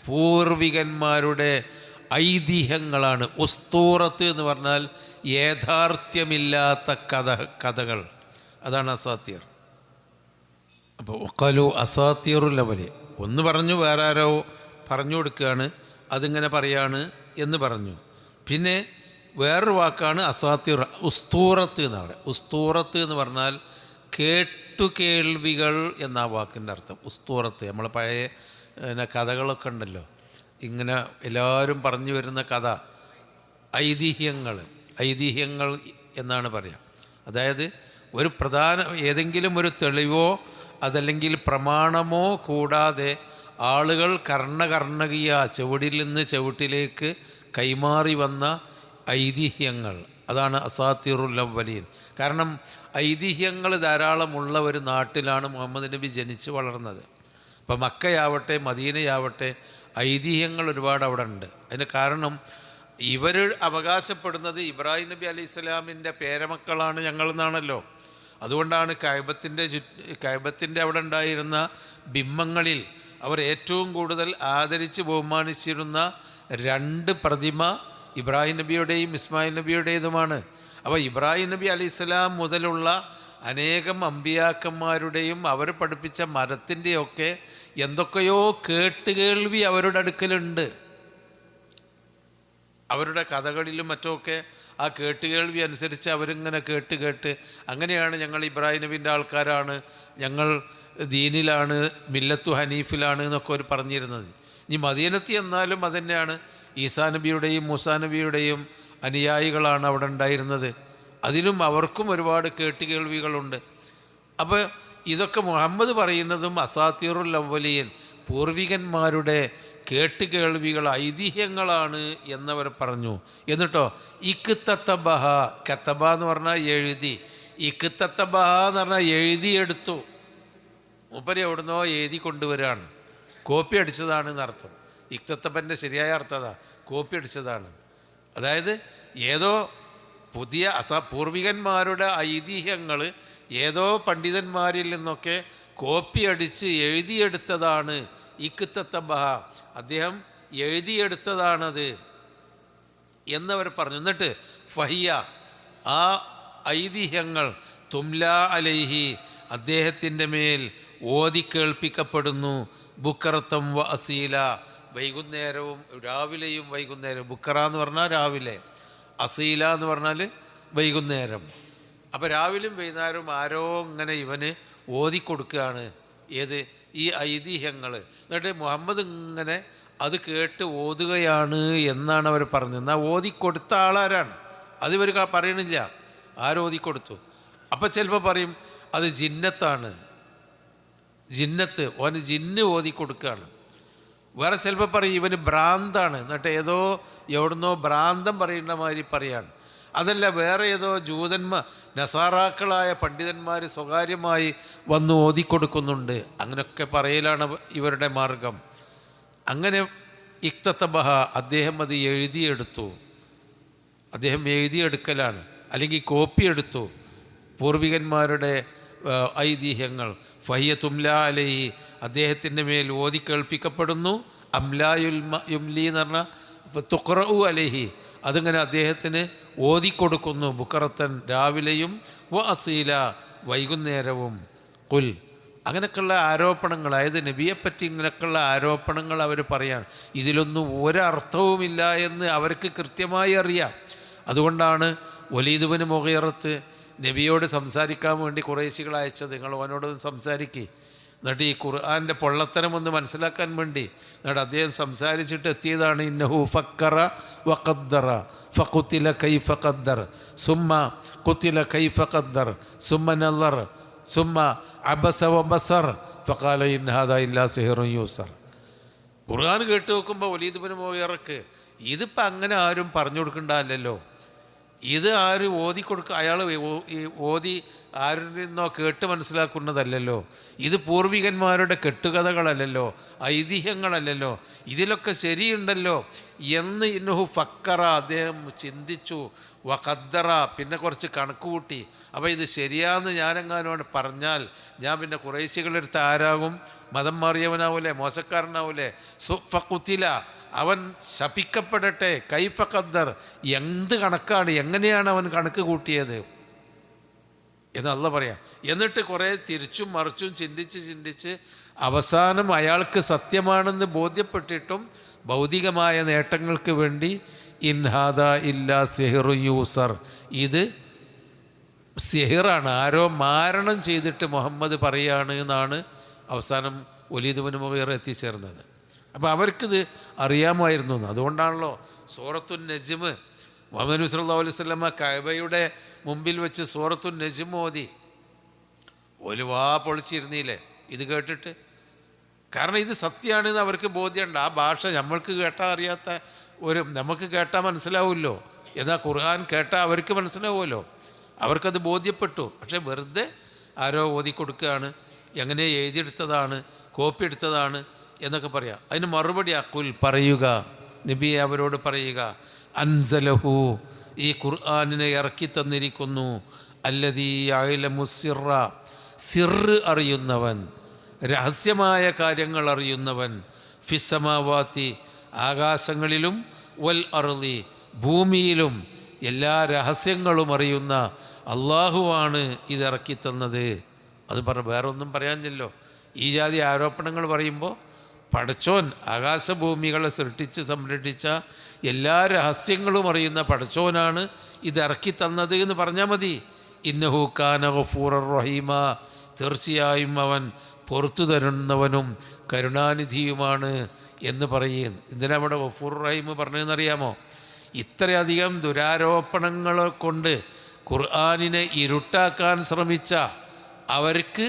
പൂർവികന്മാരുടെ ഐതിഹ്യങ്ങളാണ്. ഉസ്തൂറത്ത് എന്ന് പറഞ്ഞാൽ യാഥാർത്ഥ്യമില്ലാത്ത കഥകൾ, അതാണ് അസാത്തീർ. അപ്പോൾ വഖാലു അസാത്തീറുൽ അവ്വലീൻ, ഒന്ന് പറഞ്ഞു, വേറെ ആരോ പറഞ്ഞു കൊടുക്കുകയാണ്, അതിങ്ങനെ പറയാണ് എന്ന് പറഞ്ഞു. പിന്നെ വേറൊരു വാക്കാണ് അസാത്തീർ, ഉസ്തൂറത്ത് എന്ന് പറയുക. ഉസ്തൂറത്ത് എന്ന് പറഞ്ഞാൽ കേട്ടുകേൾവികൾ എന്ന വാക്കിൻ്റെ അർത്ഥം. ഉസ്തൂറത്ത്, നമ്മൾ പഴയ കഥകളൊക്കെ ഉണ്ടല്ലോ, ഇങ്ങനെ എല്ലാവരും പറഞ്ഞു വരുന്ന കഥ, ഐതിഹ്യങ്ങൾ എന്നാണ് പറയുക. അതായത് ഒരു ഏതെങ്കിലും ഒരു തെളിവോ അതല്ലെങ്കിൽ പ്രമാണമോ കൂടാതെ ആളുകൾ കർണകർണകീയ ചുവടിൽ നിന്ന് ചുവട്ടിലേക്ക് കൈമാറി വന്ന ഐതിഹ്യങ്ങൾ, അതാണ് അസാത്തീറുൽ അവ്വലീൻ. കാരണം ഐതിഹ്യങ്ങൾ ധാരാളമുള്ള ഒരു നാട്ടിലാണ് മുഹമ്മദ് നബി ജനിച്ച് വളർന്നത്. ഇപ്പം മക്കയാവട്ടെ മദീനയാവട്ടെ ഐതിഹ്യങ്ങൾ ഒരുപാട് അവിടെ ഉണ്ട്. അതിന് കാരണം ഇവർ അവകാശപ്പെടുന്നത് ഇബ്രാഹിം നബി അലൈഹി സ്വലാമിൻ്റെ പേരമക്കളാണ് ഞങ്ങളെന്നാണല്ലോ. അതുകൊണ്ടാണ് കഅബത്തിൻ്റെ അവിടെ ഉണ്ടായിരുന്ന ബിംബങ്ങളിൽ അവർ ഏറ്റവും കൂടുതൽ ആദരിച്ച് ബഹുമാനിച്ചിരുന്ന 2 പ്രതിമ ഇബ്രാഹിം നബിയുടെയും ഇസ്മായിൽ നബിയുടേതുമാണ്. അപ്പോൾ ഇബ്രാഹിം നബി അലൈഹി സ്വലാം മുതലുള്ള അനേകം അമ്പിയാക്കന്മാരുടെയും അവർ പഠിപ്പിച്ച മതത്തിൻ്റെയൊക്കെ എന്തൊക്കെയോ കേട്ടുകേൾവി അവരുടെ അടുക്കലുണ്ട്. അവരുടെ കഥകളിലും മറ്റുമൊക്കെ ആ കേട്ടുകേൾവി അനുസരിച്ച് അവരിങ്ങനെ കേട്ട് അങ്ങനെയാണ് ഞങ്ങൾ ഇബ്രാഹിം നബീൻ്റെ ആൾക്കാരാണ്, ഞങ്ങൾ ദീനിലാണ്, മില്ലത്തു ഹനീഫിലാണ് എന്നൊക്കെ അവർ പറഞ്ഞിരുന്നത്. ഇനി മദീനത്ത് എന്നാലും അതുതന്നെയാണ്, ഈസാ നബിയുടെയും മൂസാ നബിയുടെയും അനുയായികളാണ് അവിടെ ഉണ്ടായിരുന്നത്. അതിനും അവർക്കും ഒരുപാട് കേട്ടുകേൾവികളുണ്ട്. അപ്പോൾ ഇതൊക്കെ മുഹമ്മദ് പറയുന്നതും അസാത്തീറുൽ അവ്വലീൻ, പൂർവികന്മാരുടെ കേട്ടുകേൾവികൾ, ഐതിഹ്യങ്ങളാണ് എന്നവർ പറഞ്ഞു. എന്നിട്ടോ ഇക്തത്തബഹ, കത്തബ എന്ന് പറഞ്ഞാൽ എഴുതി, ഇക്തത്തബഹ എന്ന് പറഞ്ഞാൽ എഴുതിയെടുത്തു. മൂപ്പര് എവിടുന്നോ എഴുതി കൊണ്ടുവരികയാണ്, കോപ്പി അടിച്ചതാണ് എന്നർത്ഥം. ഇക്തത്തബൻ്റെ ശരിയായ അർത്ഥതാ കോപ്പി അടിച്ചതാണ്. അതായത് ഏതോ പുതിയ പൂർവികന്മാരുടെ ഐതിഹ്യങ്ങൾ ഏതോ പണ്ഡിതന്മാരിൽ നിന്നൊക്കെ കോപ്പി അടിച്ച് എഴുതിയെടുത്തതാണ് ഇക്തത്തബഹ, അദ്ദേഹം എഴുതിയെടുത്തതാണത് എന്നവർ പറഞ്ഞു. എന്നിട്ട് ഫഹിയ, ആ ഐതിഹ്യങ്ങൾ തുംല അലൈഹി, അദ്ദേഹത്തിൻ്റെ മേൽ ഓതി കേൾപ്പിക്കപ്പെടുന്നു. ബുക്കറത്തം വ അസീല, വൈകുന്നേരവും രാവിലെയും വൈകുന്നേരവും. ബുക്കറ എന്ന് പറഞ്ഞാൽ രാവിലെ, അസീല എന്ന് പറഞ്ഞാൽ വൈകുന്നേരം. അപ്പോൾ രാവിലെയും വൈകുന്നേരവും ആരോ ഇങ്ങനെ ഇവന് ഓതിക്കൊടുക്കുകയാണ്. ഏത്? ഈ ഐതിഹ്യങ്ങൾ. എന്നിട്ട് മുഹമ്മദ് ഇങ്ങനെ അത് കേട്ട് ഓതുകയാണ് എന്നാണ് അവർ പറഞ്ഞത്. എന്നാൽ ഓതിക്കൊടുത്ത ആളാരാണ് അതിവർ പറയണില്ല, ആരോതിക്കൊടുത്തു. അപ്പം ചിലപ്പോൾ പറയും അത് ജിന്നത്താണ്, ജിന്നത്ത്, ഓന് ജിന്ന് ഓതിക്കൊടുക്കുകയാണ്. വേറെ ചിലപ്പോൾ പറയും ഇവന് ഭ്രാന്താണ്, എന്നിട്ട് ഏതോ എവിടുന്നോ ഭ്രാന്തം പറയുന്ന മാതിരി പറയാണ്. അതല്ല, വേറെ ഏതോ നസാറാക്കളായ പണ്ഡിതന്മാർ സ്വകാര്യമായി വന്ന് ഓതിക്കൊടുക്കുന്നുണ്ട്. അങ്ങനെയൊക്കെ പറയലാണ് ഇവരുടെ മാർഗം. അങ്ങനെ ഇക്തത്തബഹ, അദ്ദേഹം അത് എഴുതിയെടുത്തു, അദ്ദേഹം എഴുതിയെടുക്കലാണ്, അല്ലെങ്കിൽ കോപ്പി എടുത്തു പൂർവികന്മാരുടെ ഐതിഹ്യങ്ങൾ. ഫഹിയ തുംല അലൈഹി, അദ്ദേഹത്തിൻ്റെ മേൽ ഓതി കേൾപ്പിക്കപ്പെടുന്നു. യുംലി എന്ന് പറഞ്ഞാൽ തുഖ്റഉ അലൈഹി, അതിങ്ങനെ അദ്ദേഹത്തിന് ഓതിക്കൊടുക്കുന്നു. ബുക്കറത്തൻ, രാവിലെയും, വ അസീല, വൈകുന്നേരവും. കുൽ, അങ്ങനെയൊക്കെയുള്ള ആരോപണങ്ങൾ, അതായത് നബിയെപ്പറ്റി ഇങ്ങനെയൊക്കെയുള്ള ആരോപണങ്ങൾ അവർ പറയാണ്. ഇതിലൊന്നും ഒരർത്ഥവുമില്ല എന്ന് അവർക്ക് കൃത്യമായി അറിയാം. അതുകൊണ്ടാണ് വലീദ് ഇബ്നു മുഗീറത്ത് നബിയോട് സംസാരിക്കാൻ വേണ്ടി ഖുറൈശികൾ അയച്ചത്. നിങ്ങൾ അവനോടൊന്ന് സംസാരിക്കുക, എന്നിട്ട് ഈ ഖുർആൻ്റെ പൊള്ളത്തരം ഒന്ന് മനസ്സിലാക്കാൻ വേണ്ടി. എന്നിട്ട് അദ്ദേഹം സംസാരിച്ചിട്ട് എത്തിയതാണ് ഇന്നഹു ഫക്കറ വഖദ്ദറ ഫഖുതില കൈഫ ഖദ്ദർ സുമ്മ ഖുതില കൈഫ ഖദ്ദർ സുമ്മ നളർ സുമ്മ അബസ വബസർ ഫഖാല ഇൻ ഹാദാ ഇല്ലാ സിഹ്റുൻ യൂസർ. ഖുർആൻ കേട്ട് നോക്കുമ്പോൾ വലീദ് ഇബ്നു മുഗീറക്ക് ഇതിപ്പോൾ അങ്ങനെ ആരും പറഞ്ഞു കൊടുക്കണ്ടല്ലോ, ഇത് ആര് ഓതിക്കൊടുക്കുക, അയാൾ ഓതി ആരിൽ നിന്നോ കേട്ട് മനസ്സിലാക്കുന്നതല്ലല്ലോ, ഇത് പൂർവികന്മാരുടെ കെട്ടുകഥകളല്ലല്ലോ, ഐതിഹ്യങ്ങളല്ലല്ലോ, ഇതിലൊക്കെ ശരിയുണ്ടല്ലോ എന്ന് ഇന്നഹു ഫക്കറ, അദ്ദേഹം ചിന്തിച്ചു. വഖദ്ദറ, പിന്നെ കുറച്ച് കണക്ക് കൂട്ടി. അപ്പോൾ ഇത് ശരിയാന്ന് ഞാനെങ്ങാനോട് പറഞ്ഞാൽ ഞാൻ പിന്നെ ഖുറൈശികളെടുത്ത് ആരാകും? മതം മാറിയവനാവൂലേ, മോശക്കാരനാവൂലേ? ഫഖുതില, അവൻ ശപിക്കപ്പെടട്ടെ. കൈഫ ഖദ്ദർ, എന്ത് കണക്കാണ്, എങ്ങനെയാണ് അവൻ കണക്ക് കൂട്ടിയത് എന്ന് അല്ലാഹ് പറയാം. എന്നിട്ട് കുറേ തിരിച്ചും മറിച്ചും ചിന്തിച്ച് അവസാനം അയാൾക്ക് സത്യമാണെന്ന് ബോധ്യപ്പെട്ടിട്ടും ഭൗതികമായ നേട്ടങ്ങൾക്ക് വേണ്ടി ഇൻ ഹാദാ ഇല്ലാ സിഹ്റു യൂസർ, ഇത് സിഹിറാണ്, ആരോ മാരണം ചെയ്തിട്ട് മുഹമ്മദ് പറയാണ് എന്നാണ് അവസാനം വലീദ് ഇബ്നു മുഗീറ എത്തിച്ചേർന്നത്. അപ്പോൾ അവർക്കിത് അറിയാമായിരുന്നു. അതുകൊണ്ടാണല്ലോ സൂറത്തുൻ നജ്മ് മുഹമ്മദ് നബി സല്ലല്ലാഹു അലൈഹി വസല്ലമ കഅബയുടെ മുമ്പിൽ വെച്ച് സൂറത്തുൻ നജ്മ് ഓതി. ഒരു വാ പൊളിച്ചിരുന്നില്ലേ ഇത് കേട്ടിട്ട്? കാരണം ഇത് സത്യമാണെന്ന് അവർക്ക് ബോധ്യമുണ്ട്. ആ ഭാഷ നമ്മൾക്ക് കേട്ടാൽ അറിയാത്ത നമുക്ക് കേട്ടാൽ മനസ്സിലാവുമല്ലോ, എന്നാൽ ഖുർആൻ കേട്ടാൽ അവർക്ക് മനസ്സിലാവുമല്ലോ. അവർക്കത് ബോധ്യപ്പെട്ടു. പക്ഷേ വെറുതെ ആരോ ഓതിക്കൊടുക്കുകയാണ്, എങ്ങനെ എഴുതിയെടുത്തതാണ്, കോപ്പി എടുത്തതാണ് എന്നൊക്കെ പറയാം. അതിന് മറുപടി അക്കുൽ, പറയുക നബിയെ അവരോട് പറയുക, അൻസലഹു, ഈ ഖുർആനിനെ ഇറക്കി തന്നിരിക്കുന്നു. അല്ലദീ യഅലമു സിർറ, സിർറ് അറിയുന്നവൻ, രഹസ്യമായ കാര്യങ്ങൾ അറിയുന്നവൻ, ഫിസ്സമാവാത്തി, ആകാശങ്ങളിലും, വൽ അർളി, ഭൂമിയിലും എല്ലാ രഹസ്യങ്ങളും അറിയുന്ന അള്ളാഹുവാണ് ഇതിറക്കി തന്നത്. അത് വേറെ ഒന്നും പറയാനില്ലല്ലോ. ഈ ജാതി ആരോപണങ്ങൾ പറയുമ്പോൾ പടച്ചോൻ ആകാശഭൂമികളെ സൃഷ്ടിച്ച് സംരക്ഷിച്ച എല്ലാ രഹസ്യങ്ങളും അറിയുന്ന പടച്ചോനാണ് ഇതിറക്കി തന്നത് എന്ന് പറഞ്ഞാൽ മതി. ഇന്നഹു കാന ഗഫൂറർ റഹീമ, തീർച്ചയായും അവൻ പുറത്തു തരുന്നവനും കരുണാനിധിയുമാണ് എന്ന് പറയുന്നു. എന്തിനാ അവിടെ ഗഫൂർ റഹീം പറഞ്ഞതെന്നറിയാമോ? ഇത്രയധികം ദുരാരോപണങ്ങളെ കൊണ്ട് ഖുർആനിനെ ഇരുട്ടാക്കാൻ ശ്രമിച്ച അവർക്ക്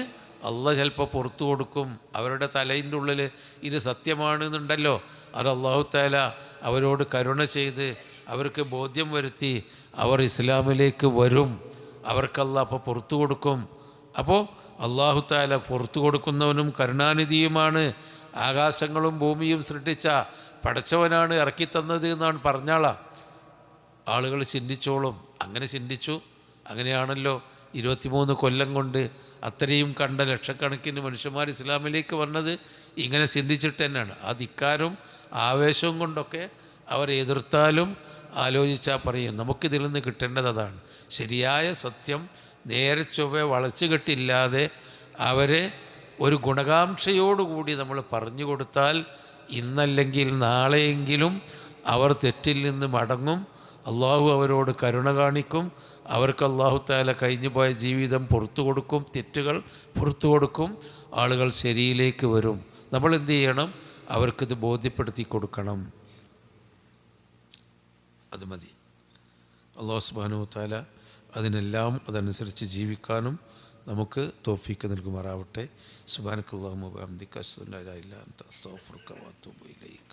അള്ളാഹ് ചിലപ്പോൾ പുറത്തു കൊടുക്കും. അവരുടെ തലയിൻ്റെ ഉള്ളിൽ ഇത് സത്യമാണെന്നുണ്ടല്ലോ, അത് അല്ലാഹു തആല അവരോട് കരുണ ചെയ്ത് അവർക്ക് ബോധ്യം വരുത്തി അവർ ഇസ്ലാമിലേക്ക് വരും. അവർക്കല്ലാഹ് അപ്പോൾ പുറത്തു കൊടുക്കും. അപ്പോൾ അല്ലാഹു തആല പുറത്തു കൊടുക്കുന്നവനും കരുണാനിധിയുമാണ്. ആകാശങ്ങളും ഭൂമിയും സൃഷ്ടിച്ച പടച്ചവനാണ് ഇറക്കിത്തന്നത് എന്നാണ് പറഞ്ഞാളാ. ആളുകൾ ചിന്തിച്ചോളും. അങ്ങനെ ചിന്തിച്ചു. അങ്ങനെയാണല്ലോ 23 കൊല്ലം കൊണ്ട് അത്രയും കണ്ട ലക്ഷക്കണക്കിന് മനുഷ്യന്മാർ ഇസ്ലാമിലേക്ക് വന്നത്. ഇങ്ങനെ ചിന്തിച്ചിട്ട് തന്നെയാണ്. ആ ധിക്കാരും ആവേശവും കൊണ്ടൊക്കെ അവർ എതിർത്താലും ആലോചിച്ചാൽ പറയും നമുക്കിതിൽ നിന്ന് കിട്ടേണ്ടത് അതാണ്. ശരിയായ സത്യം നേരെ ചൊവ്വെ വളച്ചു കെട്ടില്ലാതെ അവരെ ഒരു ഗുണകാംക്ഷയോടുകൂടി നമ്മൾ പറഞ്ഞു കൊടുത്താൽ ഇന്നല്ലെങ്കിൽ നാളെയെങ്കിലും അവർ തെറ്റിൽ നിന്ന് മടങ്ങും. അള്ളാഹു അവരോട് കരുണ കാണിക്കും. അവർക്ക് അള്ളാഹു തആല കഴിഞ്ഞു പോയ ജീവിതം പുറത്തു കൊടുക്കും, തെറ്റുകൾ പുറത്തു കൊടുക്കും. ആളുകൾ ശരിയിലേക്ക് വരും. നമ്മൾ എന്ത് ചെയ്യണം? അവർക്കിത് ബോധ്യപ്പെടുത്തി കൊടുക്കണം. അത് മതി. അല്ലാഹു സുബ്ഹാനഹു തആല അതിനെല്ലാം അതനുസരിച്ച് ജീവിക്കാനും നമുക്ക് തൗഫീഖ് നൽകുമാറാവട്ടെ. സുബ്ഹാനക്കല്ലാഹുമ്മ വബിഹംദിക അശ്ഹദു അല്ലാ ഇലാഹ ഇല്ല അൻത അസ്തഗ്ഫിറുക വഅതൂബു ഇലൈക.